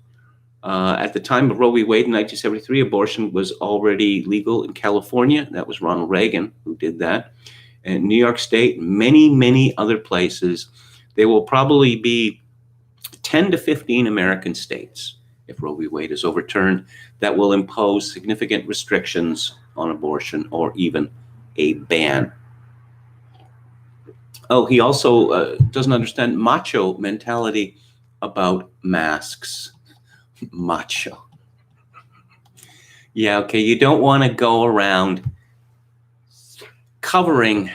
At the time of Roe v. Wade in 1973, abortion was already legal in California. That was Ronald Reagan who did that. And New York State, many, many other places. There will probably be 10 to 15 American states, if Roe v. Wade is overturned, that will impose significant restrictions on abortion or even a ban. Oh, he also doesn't understand macho mentality about masks. Macho. Yeah, okay, you don't want to go around covering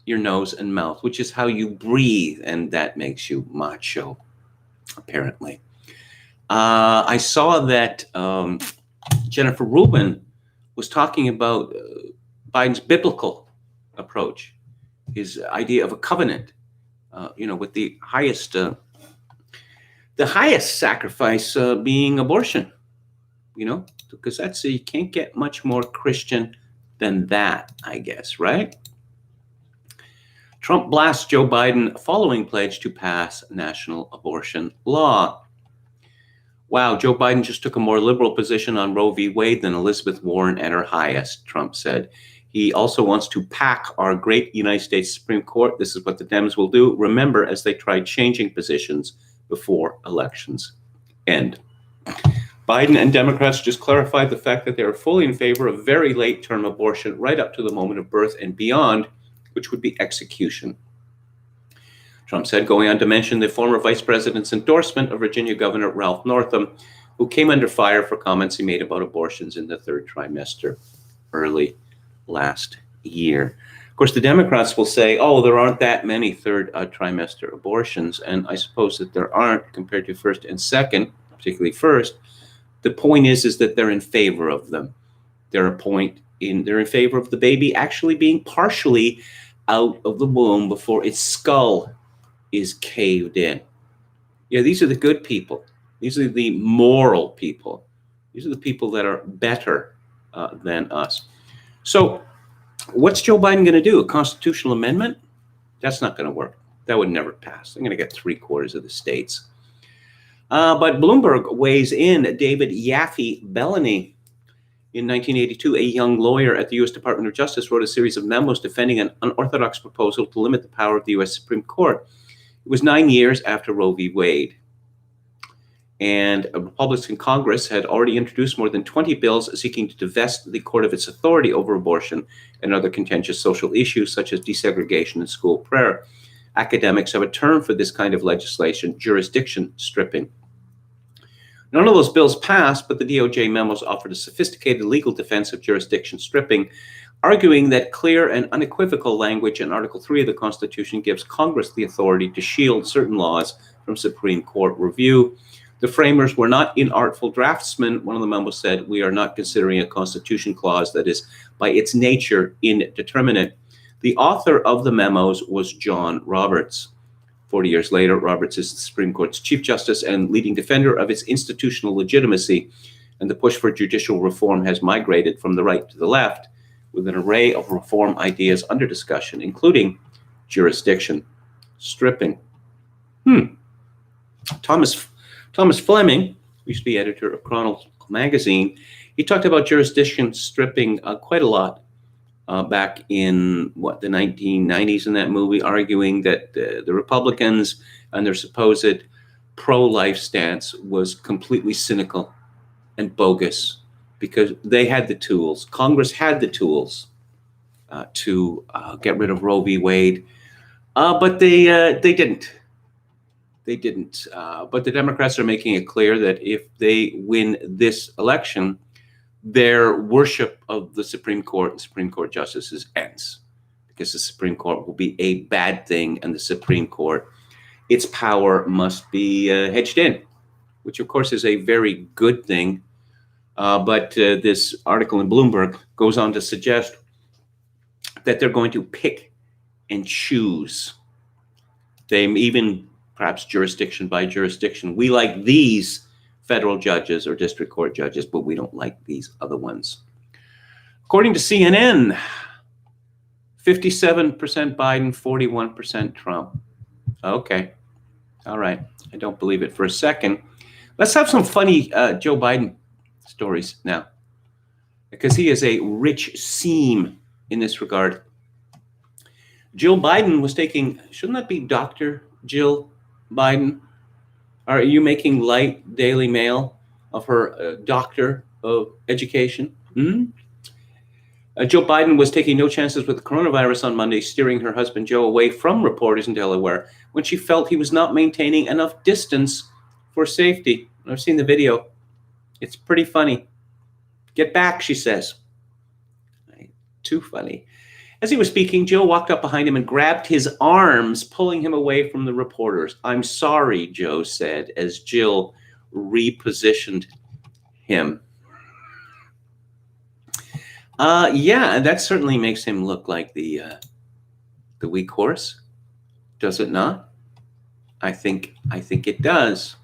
your nose and mouth, which is how you breathe, and that makes you macho, apparently. I saw that Jennifer Rubin was talking about Biden's biblical approach, his idea of a covenant, with the highest sacrifice being abortion, because that's, you can't get much more Christian than that, I guess, right? Trump blasts Joe Biden following pledge to pass national abortion law. Wow, Joe Biden just took a more liberal position on Roe v. Wade than Elizabeth Warren at her highest, Trump said. He also wants to pack our great United States Supreme Court. This is what the Dems will do. Remember, as they try changing positions before elections end. Biden and Democrats just clarified the fact that they are fully in favor of very late-term abortion right up to the moment of birth and beyond, which would be execution. Trump said, going on to mention the former vice president's endorsement of Virginia Governor Ralph Northam, who came under fire for comments he made about abortions in the 3rd trimester early last year. Of course, the Democrats will say, oh, there aren't that many 3rd trimester abortions, and I suppose that there aren't compared to 1st and 2nd, particularly 1st. The point is that they're in favor of them. They're in favor of the baby actually being partially out of the womb before its skull is caved in. Yeah, these are the good people. These are the moral people. These are the people that are better than us. So what's Joe Biden going to do? A constitutional amendment? That's not going to work. That would never pass. They're going to get 3/4 of the states. But Bloomberg weighs in. David Yaffe Bellany, in 1982, a young lawyer at the U.S. Department of Justice, wrote a series of memos defending an unorthodox proposal to limit the power of the U.S. Supreme Court. It was 9 years after Roe v. Wade. And a Republican Congress had already introduced more than 20 bills seeking to divest the court of its authority over abortion and other contentious social issues such as desegregation and school prayer. Academics have a term for this kind of legislation: jurisdiction stripping. None of those bills passed, but the DOJ memos offered a sophisticated legal defense of jurisdiction stripping, arguing that clear and unequivocal language in Article 3 of the Constitution gives Congress the authority to shield certain laws from Supreme Court review. The framers were not inartful draftsmen. One of the memos said, "We are not considering a Constitution clause that is by its nature indeterminate." The author of the memos was John Roberts. 40 years later, Roberts is the Supreme Court's Chief Justice and leading defender of its institutional legitimacy, and the push for judicial reform has migrated from the right to the left, with an array of reform ideas under discussion, including jurisdiction stripping. Thomas Fleming, who used to be editor of Chronicle magazine, he talked about jurisdiction stripping quite a lot back in, the 1990s in that movie, arguing that the Republicans and their supposed pro-life stance was completely cynical and bogus because they had the tools. Congress had the tools to get rid of Roe v. Wade, but they didn't. They didn't. But the Democrats are making it clear that if they win this election, their worship of the Supreme Court and Supreme Court justices ends, because the Supreme Court will be a bad thing, and the Supreme Court, its power must be hedged in, which of course is a very good thing. But this article in Bloomberg goes on to suggest that they're going to pick and choose. They even, perhaps jurisdiction by jurisdiction. We like these federal judges or district court judges, but we don't like these other ones. According to CNN, 57% Biden, 41% Trump. Okay. All right. I don't believe it for a second. Let's have some funny Joe Biden stories now, because he is a rich seam in this regard. Jill Biden was taking, shouldn't that be Dr. Jill Biden? Are you making light, Daily Mail, of her doctor of education? Joe Biden was taking no chances with the coronavirus on Monday, steering her husband Joe away from reporters in Delaware when she felt he was not maintaining enough distance for safety. I've seen the video. It's pretty funny. "Get back," she says. Too funny. As he was speaking, Joe walked up behind him and grabbed his arms, pulling him away from the reporters. "I'm sorry," Joe said, as Jill repositioned him. Yeah, that certainly makes him look like the weak horse, does it not? I think it does.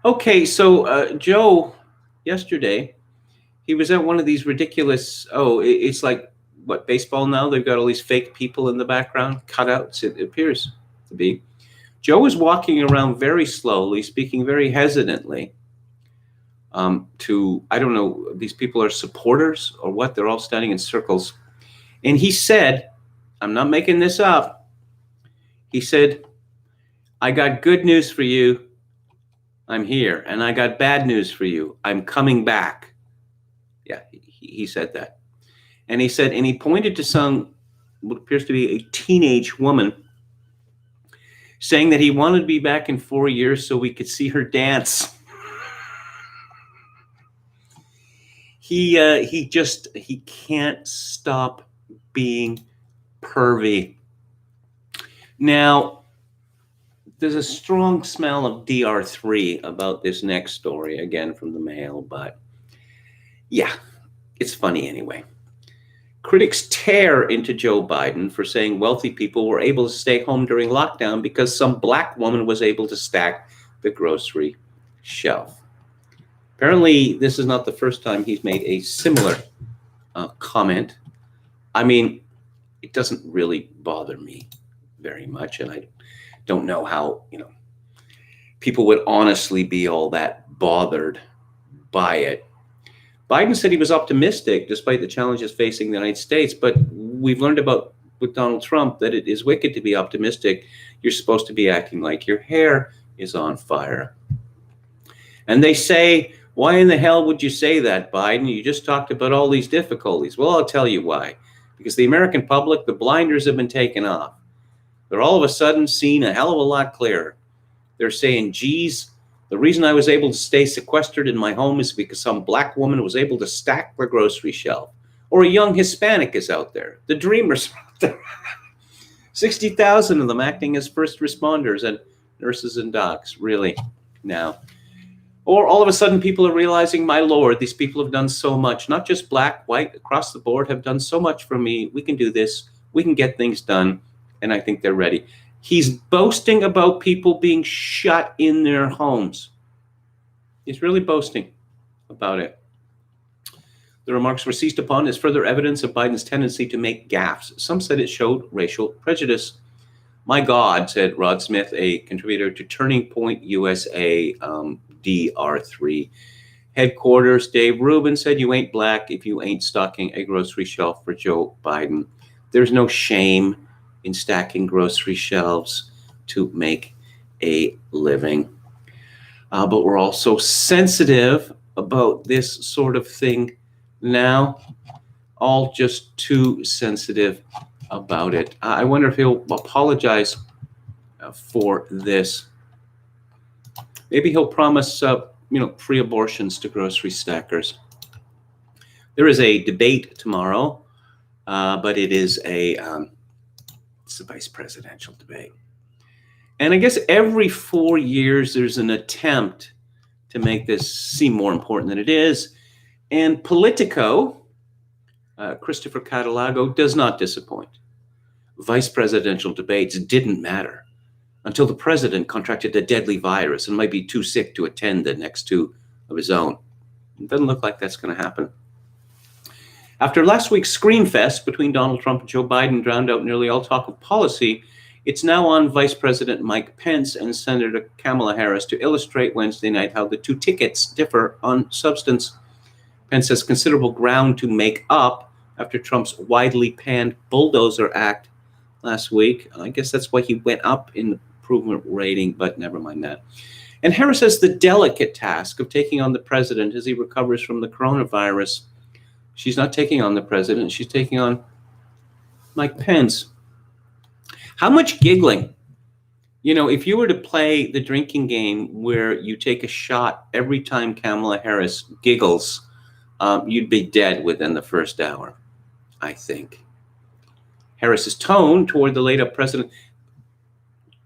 Okay, so Joe, yesterday, he was at one of these ridiculous, it's like, baseball now? They've got all these fake people in the background, cutouts, it appears to be. Joe was walking around very slowly, speaking very hesitantly to, I don't know, these people are supporters or what? They're all standing in circles. And he said, I'm not making this up, he said, "I got good news for you. I'm here. And I got bad news for you. I'm coming back." Yeah, he said that. And he said, and he pointed to what appears to be a teenage woman, saying that he wanted to be back in 4 years so we could see her dance. He can't stop being pervy. Now, there's a strong smell of DR3 about this next story, again from the Mail, but yeah, it's funny anyway. Critics tear into Joe Biden for saying wealthy people were able to stay home during lockdown because some black woman was able to stack the grocery shelf. Apparently, this is not the first time he's made a similar comment. I mean, it doesn't really bother me very much, and I don't know how, people would honestly be all that bothered by it. Biden said he was optimistic despite the challenges facing the United States, but we've learned about with Donald Trump that it is wicked to be optimistic. You're supposed to be acting like your hair is on fire. And they say, why in the hell would you say that, Biden? You just talked about all these difficulties. Well, I'll tell you why. Because the American public, the blinders have been taken off. They're all of a sudden seeing a hell of a lot clearer. They're saying, geez, the reason I was able to stay sequestered in my home is because some black woman was able to stack the grocery shelf. Or a young Hispanic is out there. The dreamers are out there. 60,000 of them acting as first responders and nurses and docs, really, now. Or all of a sudden people are realizing, my Lord, these people have done so much, not just black, white, across the board, have done so much for me. We can do this. We can get things done. And I think they're ready. He's boasting about people being shut in their homes. He's really boasting about it. The remarks were seized upon as further evidence of Biden's tendency to make gaffes. Some said it showed racial prejudice. My God, said Rod Smith, a contributor to Turning Point USA, DR3 headquarters. Dave Rubin said, you ain't black if you ain't stocking a grocery shelf for Joe Biden. There's no shame in stacking grocery shelves to make a living. But we're also sensitive about this sort of thing now, all just too sensitive about it. I wonder if he'll apologize for this. Maybe he'll promise, free abortions to grocery stackers. There is a debate tomorrow, but it is it's a vice presidential debate. And I guess every 4 years there's an attempt to make this seem more important than it is. And Politico, Christopher Catalago, does not disappoint. Vice presidential debates didn't matter until the president contracted a deadly virus and might be too sick to attend the next two of his own. It doesn't look like that's going to happen. After last week's scream fest between Donald Trump and Joe Biden drowned out nearly all talk of policy, it's now on Vice President Mike Pence and Senator Kamala Harris to illustrate Wednesday night how the two tickets differ on substance. Pence has considerable ground to make up after Trump's widely panned bulldozer act last week. I guess that's why he went up in the approval rating, but never mind that. And Harris has the delicate task of taking on the president as he recovers from the coronavirus. She's not taking on the president. She's taking on Mike Pence. How much giggling? If you were to play the drinking game where you take a shot every time Kamala Harris giggles, you'd be dead within the first hour, I think. Harris's tone toward the laid-up president.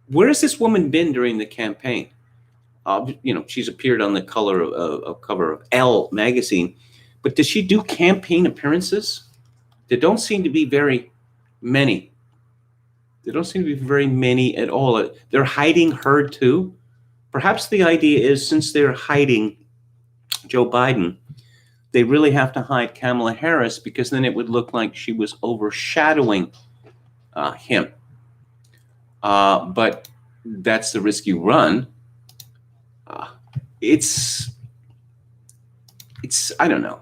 Where has this woman been during the campaign? She's appeared on the cover of Elle magazine, but does she do campaign appearances? There don't seem to be very many. There don't seem to be very many at all. They're hiding her too. Perhaps the idea is, since they're hiding Joe Biden, they really have to hide Kamala Harris, because then it would look like she was overshadowing him. But that's the risk you run. It's I don't know.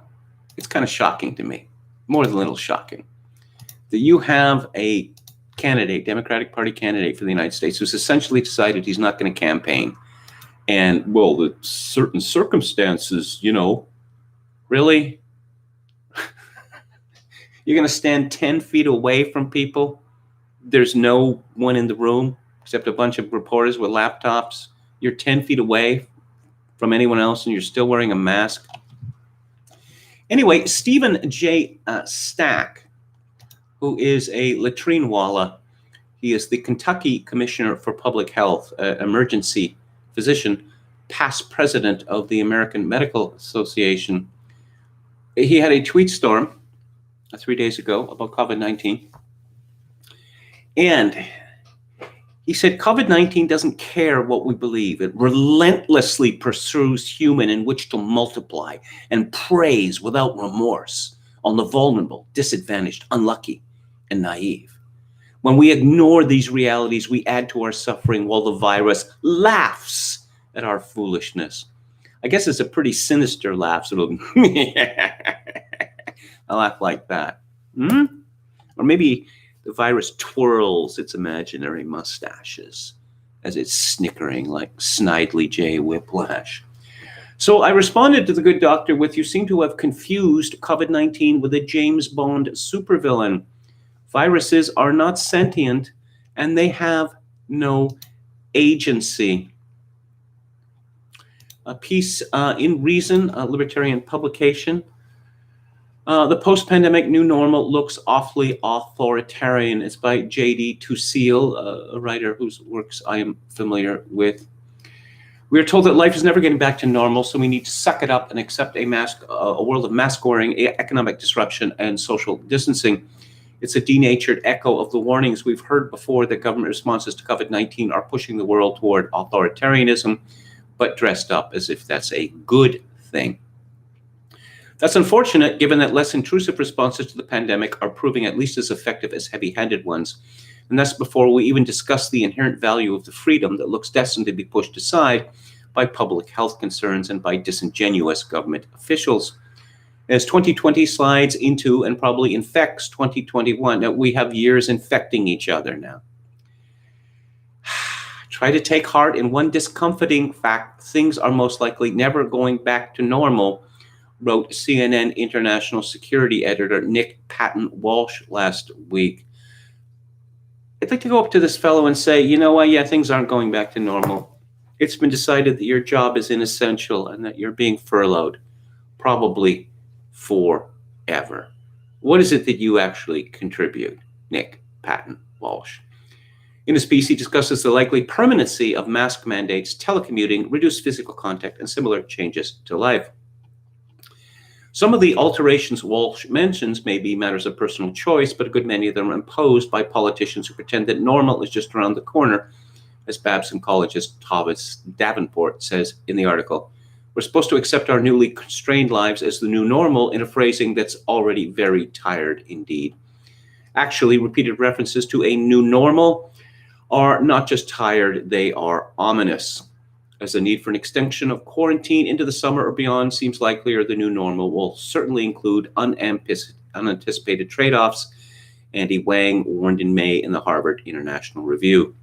It's kind of shocking to me, more than a little shocking, that you have a candidate, Democratic Party candidate for the United States, who's essentially decided he's not going to campaign. And, well, the certain circumstances, really? You're going to stand 10 feet away from people? There's no one in the room except a bunch of reporters with laptops. You're 10 feet away from anyone else and you're still wearing a mask. Anyway, Stephen J. Stack, who is a latrine walla, he is the Kentucky Commissioner for Public Health, emergency physician, past president of the American Medical Association. He had a tweet storm 3 days ago about COVID-19. And He said, COVID-19 doesn't care what we believe. It relentlessly pursues human in which to multiply and preys without remorse on the vulnerable, disadvantaged, unlucky, and naive. When we ignore these realities, we add to our suffering while the virus laughs at our foolishness. I guess it's a pretty sinister laugh, sort of, a laugh like that. Or maybe the virus twirls its imaginary mustaches as it's snickering like Snidely J. Whiplash. So I responded to the good doctor with, you seem to have confused COVID-19 with a James Bond supervillain. Viruses are not sentient and they have no agency. A piece in Reason, a libertarian publication. The post-pandemic new normal looks awfully authoritarian. It's by J.D. Tusil, a writer whose works I am familiar with. We are told that life is never getting back to normal, so we need to suck it up and accept a world of mask-wearing, economic disruption, and social distancing. It's a denatured echo of the warnings we've heard before that government responses to COVID-19 are pushing the world toward authoritarianism, but dressed up as if that's a good thing. That's unfortunate, given that less intrusive responses to the pandemic are proving at least as effective as heavy-handed ones. And that's before we even discuss the inherent value of the freedom that looks destined to be pushed aside by public health concerns and by disingenuous government officials. As 2020 slides into and probably infects 2021, we have years infecting each other now. Try to take heart in one discomforting fact: things are most likely never going back to normal, wrote CNN international security editor Nick Patton-Walsh last week. I'd like to go up to this fellow and say, you know what, yeah, things aren't going back to normal. It's been decided that your job is inessential and that you're being furloughed, probably forever. What is it that you actually contribute? Nick Patton-Walsh. In his piece, he discusses the likely permanency of mask mandates, telecommuting, reduced physical contact, and similar changes to life. Some of the alterations Walsh mentions may be matters of personal choice, but a good many of them are imposed by politicians who pretend that normal is just around the corner. As Babson College's Thomas Davenport says in the article, we're supposed to accept our newly constrained lives as the new normal in a phrasing that's already very tired indeed. Actually, repeated references to a new normal are not just tired, they are ominous. As the need for an extension of quarantine into the summer or beyond seems likelier, the new normal will certainly include unanticipated trade-offs, Andy Wang warned in May in the Harvard International Review.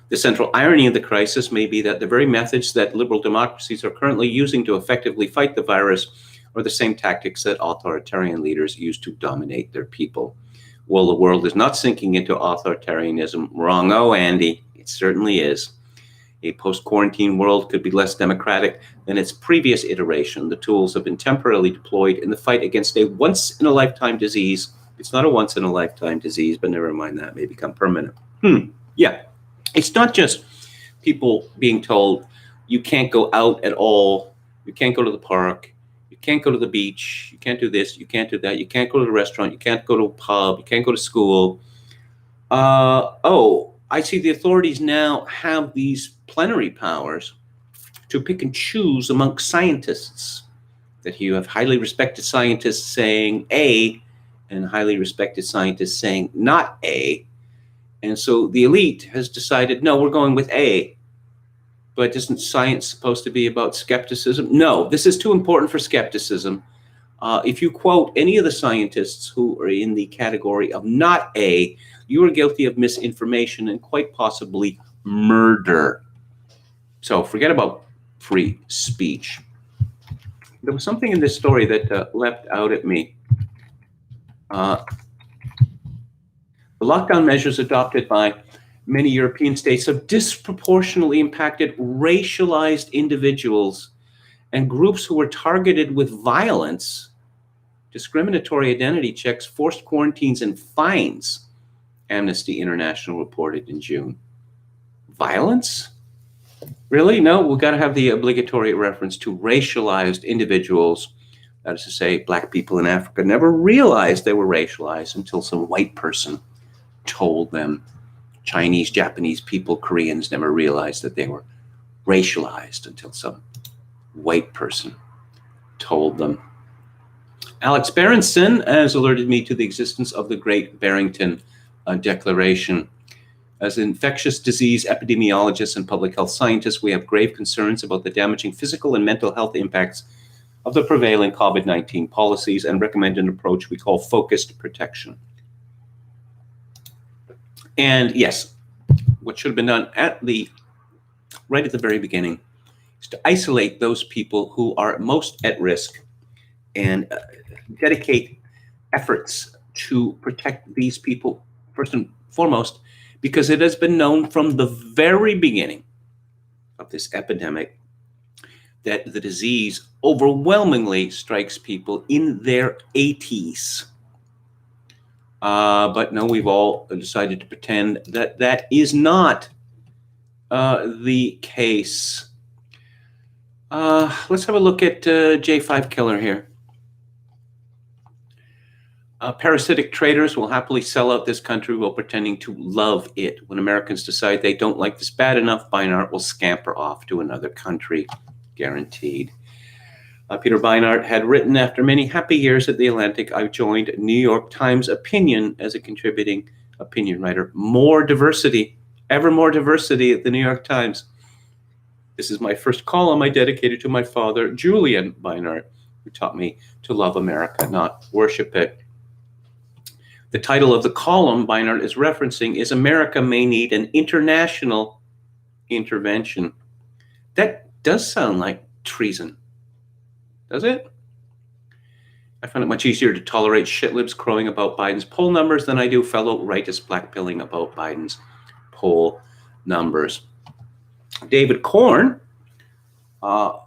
The central irony of the crisis may be that the very methods that liberal democracies are currently using to effectively fight the virus are the same tactics that authoritarian leaders use to dominate their people. Well, the world is not sinking into authoritarianism. Wrong-o, Andy. It certainly is. A post-quarantine world could be less democratic than its previous iteration. The tools have been temporarily deployed in the fight against a once-in-a-lifetime disease. It's not a once-in-a-lifetime disease, but never mind that. It may become permanent. Yeah. It's not just people being told you can't go out at all. You can't go to the park. You can't go to the beach. You can't do this. You can't do that. You can't go to the restaurant. You can't go to a pub. You can't go to school. I see the authorities now have these plenary powers to pick and choose amongst scientists. That you have highly respected scientists saying A and highly respected scientists saying not A. And so the elite has decided, no, we're going with A. But isn't science supposed to be about skepticism? No, this is too important for skepticism. If you quote any of the scientists who are in the category of not A, you are guilty of misinformation and quite possibly murder. So forget about free speech. There was something in this story that leapt out at me. The lockdown measures adopted by many European states have disproportionately impacted racialized individuals and groups who were targeted with violence, discriminatory identity checks, forced quarantines, and fines, Amnesty International reported in June. Violence? Really? No, we've got to have the obligatory reference to racialized individuals. That is to say, black people in Africa never realized they were racialized until some white person told them Chinese, Japanese people, Koreans never realized that they were racialized until some white person told them. Alex Berenson has alerted me to the existence of the Great Barrington Declaration. As infectious disease epidemiologists and public health scientists, we have grave concerns about the damaging physical and mental health impacts of the prevailing COVID-19 policies and recommend an approach we call focused protection. And yes, what should have been done right at the very beginning is to isolate those people who are most at risk and dedicate efforts to protect these people first and foremost, because it has been known from the very beginning of this epidemic that the disease overwhelmingly strikes people in their 80s. But no, we've all decided to pretend that that is not the case. Let's have a look at J5 Killer here. Parasitic traitors will happily sell out this country while pretending to love it. When Americans decide they don't like this bad enough, Beinart will scamper off to another country, guaranteed. Peter Beinart had written, after many happy years at The Atlantic, I've joined New York Times Opinion as a contributing opinion writer. More diversity, ever more diversity at the New York Times. This is my first column I dedicated to my father, Julian Beinart, who taught me to love America, not worship it. The title of the column Beinart is referencing is America May Need an International Intervention. That does sound like treason, does it? I find it much easier to tolerate shitlibs crowing about Biden's poll numbers than I do fellow righteous blackpilling about Biden's poll numbers. David Korn, I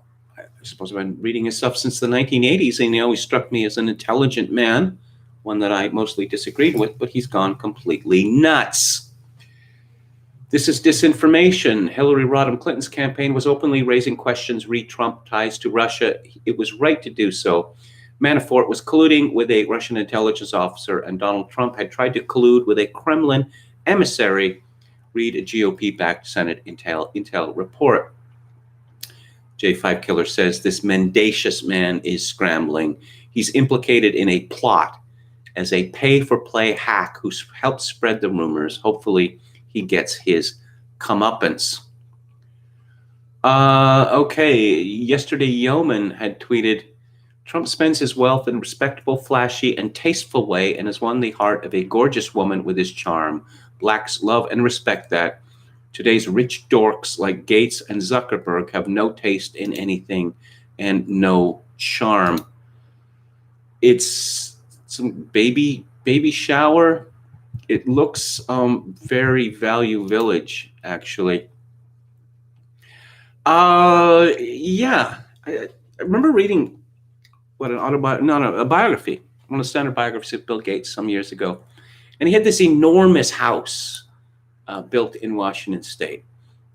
suppose I've been reading his stuff since the 1980s, and he always struck me as an intelligent man, one that I mostly disagreed with, but he's gone completely nuts. This is disinformation. Hillary Rodham Clinton's campaign was openly raising questions re Trump ties to Russia. It was right to do so. Manafort was colluding with a Russian intelligence officer, and Donald Trump had tried to collude with a Kremlin emissary. Read a GOP-backed Senate Intel report. J5 Killer says this mendacious man is scrambling. He's implicated in a plot as a pay-for-play hack who's helped spread the rumors. Hopefully, he gets his comeuppance. Okay, yesterday Yeoman had tweeted, Trump spends his wealth in a respectable, flashy, and tasteful way and has won the heart of a gorgeous woman with his charm. Blacks love and respect that. Today's rich dorks like Gates and Zuckerberg have no taste in anything and no charm. It's some baby shower. It looks very Value Village, actually. Yeah, I remember reading a biography, one of the standard biographies of Bill Gates some years ago. And he had this enormous house built in Washington State.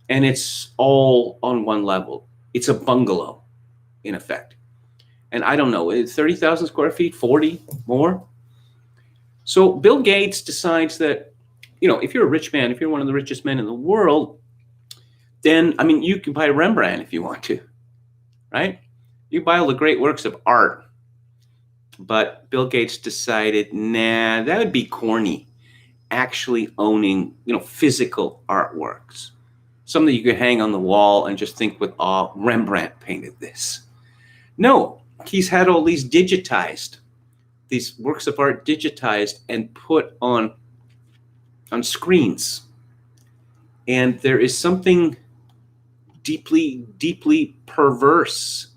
And it's all on one level. It's a bungalow, in effect. And I don't know, 30,000 square feet, 40 more? So Bill Gates decides that, if you're a rich man, if you're one of the richest men in the world, then, you can buy Rembrandt if you want to, right? You buy all the great works of art. But Bill Gates decided, nah, that would be corny, actually owning, physical artworks. Something you could hang on the wall and just think with awe, Rembrandt painted this. No, he's had all these digitized, these works of art digitized and put on screens. And there is something deeply, deeply perverse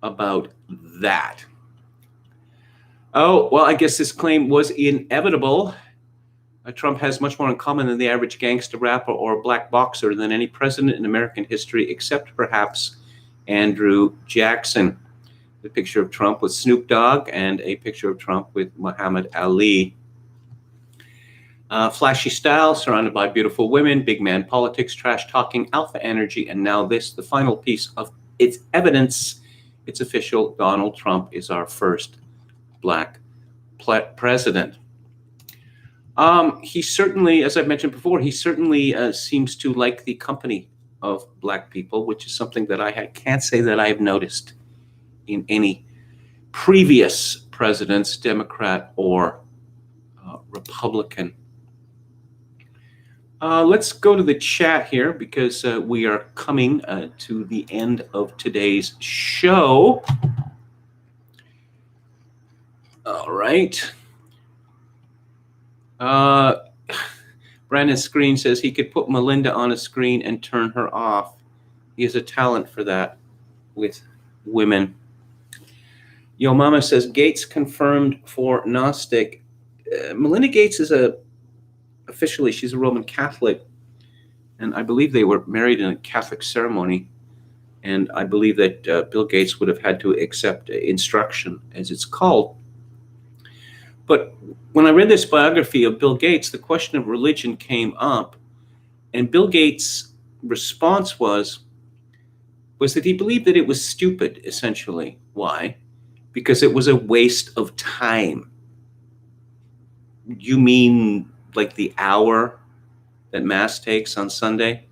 about that. Oh, well, I guess this claim was inevitable. Trump has much more in common than the average gangster rapper or black boxer than any president in American history, except perhaps Andrew Jackson. The picture of Trump with Snoop Dogg and a picture of Trump with Muhammad Ali. Flashy style, surrounded by beautiful women, big man politics, trash talking, alpha energy, and now this, the final piece of its evidence. It's official. Donald Trump is our first Black president. He certainly, as I've mentioned before, he certainly seems to like the company of black people, which is something that I can't say that I've noticed in any previous presidents, Democrat or Republican. Let's go to the chat here because we are coming to the end of today's show. All right. Brandon Screen says he could put Melinda on a screen and turn her off. He has a talent for that with women. Yo Mama says Gates confirmed for Gnostic. Melinda Gates is officially, she's a Roman Catholic, and I believe they were married in a Catholic ceremony. And I believe that Bill Gates would have had to accept instruction, as it's called. But when I read this biography of Bill Gates, the question of religion came up, and Bill Gates' response was that he believed that it was stupid, essentially. Why? Because it was a waste of time. You mean like the hour that Mass takes on Sunday?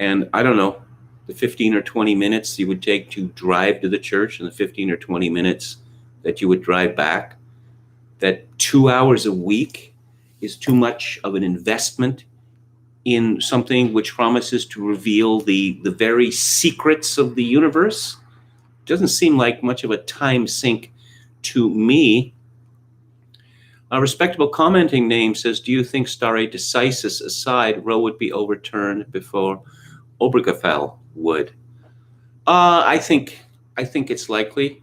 And I don't know, the 15 or 20 minutes you would take to drive to the church and the 15 or 20 minutes that you would drive back, that 2 hours a week is too much of an investment in something which promises to reveal the very secrets of the universe. Doesn't seem like much of a time sink to me. A respectable commenting name says, do you think stare decisis aside, Roe would be overturned before Obergefell would? I think it's likely.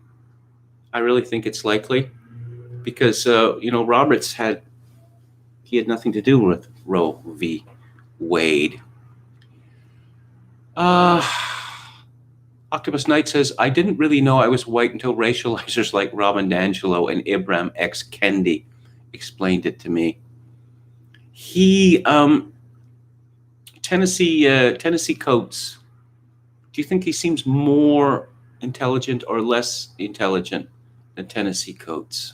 I really think it's likely because, Roberts had nothing to do with Roe v. Wade. Octopus Knight says, I didn't really know I was white until racializers like Robin DiAngelo and Ibram X. Kendi explained it to me. He, Tennessee Coates, do you think he seems more intelligent or less intelligent than Tennessee Coates?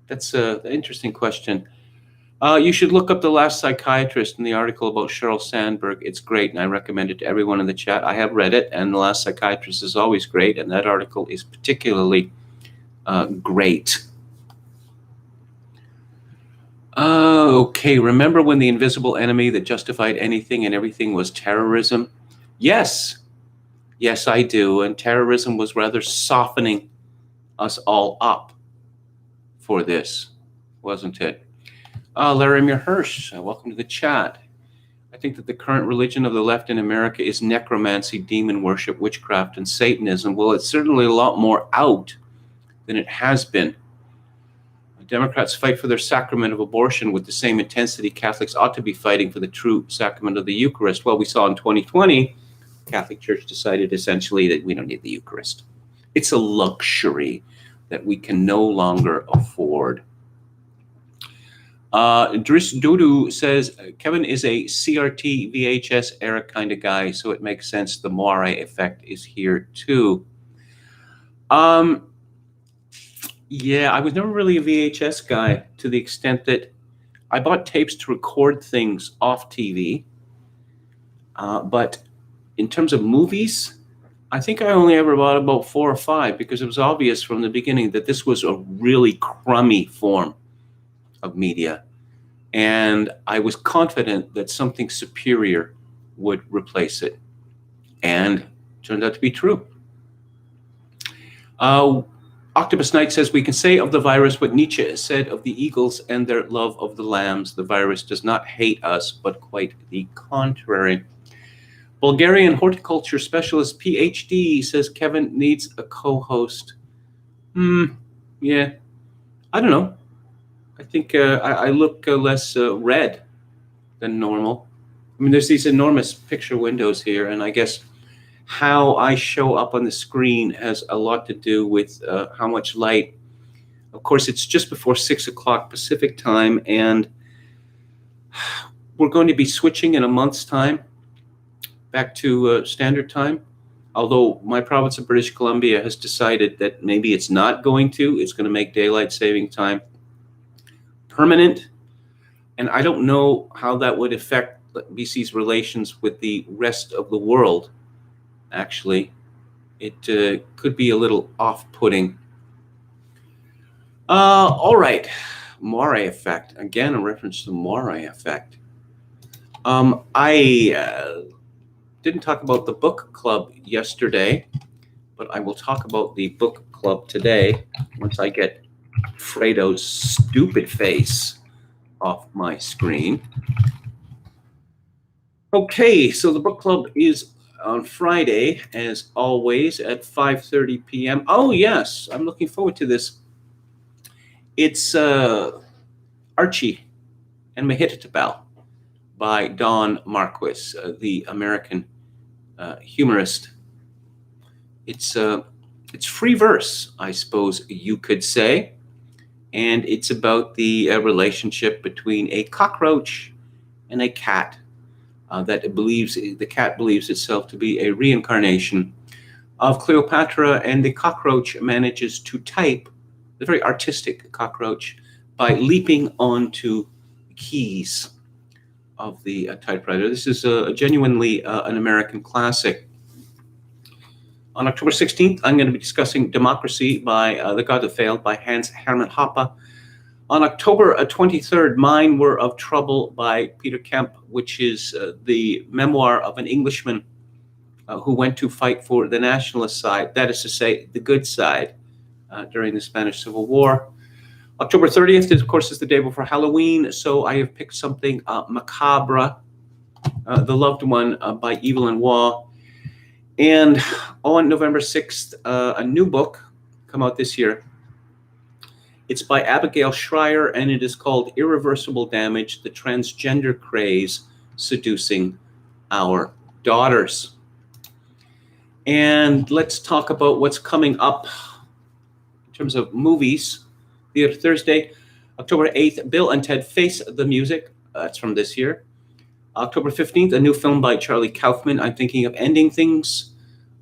That's an interesting question. You should look up The Last Psychiatrist in the article about Sheryl Sandberg. It's great, and I recommend it to everyone in the chat. I have read it, and The Last Psychiatrist is always great, and that article is particularly great. Okay, remember when the invisible enemy that justified anything and everything was terrorism? Yes, I do, and terrorism was rather softening us all up for this, wasn't it? Laramir Hirsch, welcome to the chat. I think that the current religion of the left in America is necromancy, demon worship, witchcraft, and Satanism. Well, it's certainly a lot more out than it has been. Democrats fight for their sacrament of abortion with the same intensity Catholics ought to be fighting for the true sacrament of the Eucharist. Well, we saw in 2020, the Catholic Church decided essentially that we don't need the Eucharist. It's a luxury that we can no longer afford. Driss Dudu says, Kevin is a CRT VHS era kind of guy, so it makes sense the moire effect is here too. Yeah, I was never really a VHS guy to the extent that I bought tapes to record things off TV. But in terms of movies, I think I only ever bought about 4 or 5 because it was obvious from the beginning that this was a really crummy form of media. And I was confident that something superior would replace it. And it turned out to be true. Octopus Knight says, we can say of the virus what Nietzsche said of the eagles and their love of the lambs. The virus does not hate us, but quite the contrary. Bulgarian horticulture specialist PhD says Kevin needs a co-host. Yeah, I don't know. I think I look less red than normal. I mean, there's these enormous picture windows here, and I guess how I show up on the screen has a lot to do with how much light. Of course, it's just before 6 o'clock Pacific time, and we're going to be switching in a month's time back to standard time. Although my province of British Columbia has decided that maybe it's not going to. It's going to make daylight saving time permanent. And I don't know how that would affect BC's relations with the rest of the world, actually. It could be a little off-putting. All right, Moray effect. Again, a reference to the Moray effect. I didn't talk about the book club yesterday, but I will talk about the book club today once I get Fredo's stupid face off my screen. Okay, so the book club is on Friday, as always, at 5:30 p.m. Oh, yes, I'm looking forward to this. It's Archie and Mehitabel by Don Marquis, the American humorist. It's free verse, I suppose you could say, and it's about the relationship between a cockroach and a cat that the cat believes itself to be a reincarnation of Cleopatra, and the cockroach manages to type, the very artistic cockroach, by leaping onto keys of the typewriter. This is genuinely an American classic. On October 16th, I'm going to be discussing Democracy by The God That Failed by Hans Hermann Hoppe. On October 23rd, Mine Were of Trouble by Peter Kemp, which is the memoir of an Englishman who went to fight for the nationalist side, that is to say, the good side, during the Spanish Civil War. October 30th, of course, is the day before Halloween, so I have picked something macabre, The Loved One by Evelyn Waugh. And on November 6th, a new book come out this year. It's by Abigail Schreier, and it is called Irreversible Damage, The Transgender Craze Seducing Our Daughters. And let's talk about what's coming up in terms of movies. Theater Thursday, October 8th, Bill and Ted Face the Music. That's from this year. October 15th, a new film by Charlie Kaufman, I'm Thinking of Ending Things.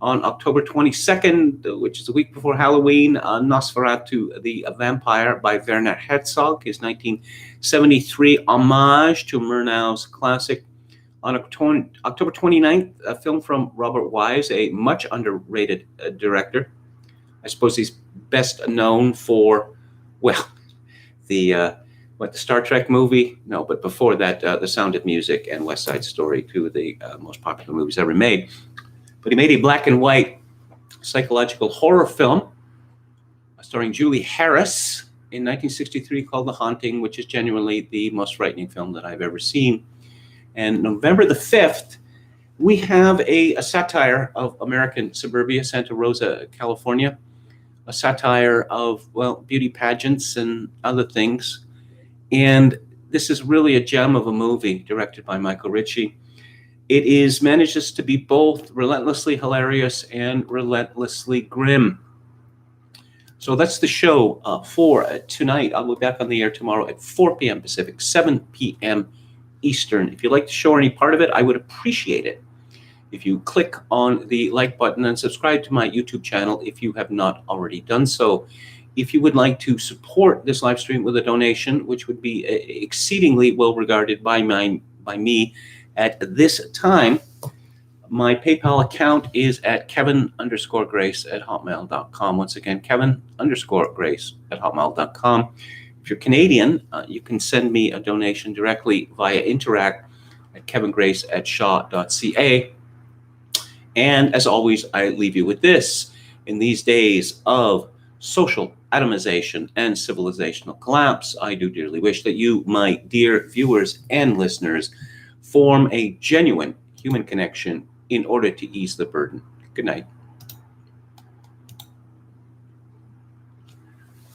On October 22nd, which is a week before Halloween, Nosferatu the Vampire by Werner Herzog, his 1973 homage to Murnau's classic. On October 29th, a film from Robert Wise, a much underrated director. I suppose he's best known for, well, the Star Trek movie? No, but before that, The Sound of Music and West Side Story, two of the most popular movies ever made. But he made a black and white psychological horror film starring Julie Harris in 1963 called The Haunting, which is genuinely the most frightening film that I've ever seen. And November the 5th, we have a satire of American suburbia, Santa Rosa, California, a satire of, well, beauty pageants and other things. And this is really a gem of a movie directed by Michael Ritchie. It manages to be both relentlessly hilarious and relentlessly grim. So that's the show for tonight. I'll be back on the air tomorrow at 4 p.m. Pacific, 7 p.m. Eastern. If you'd like to show any part of it, I would appreciate it if you click on the like button and subscribe to my YouTube channel if you have not already done so. If you would like to support this live stream with a donation, which would be exceedingly well regarded by me at this time, my PayPal account is at kevin_grace@hotmail.com. Once again, kevin_grace@hotmail.com. If you're Canadian, you can send me a donation directly via Interact at kevingrace@shaw.ca. And as always, I leave you with this. In these days of social atomization and civilizational collapse, I do dearly wish that you, my dear viewers and listeners, form a genuine human connection in order to ease the burden. Good night.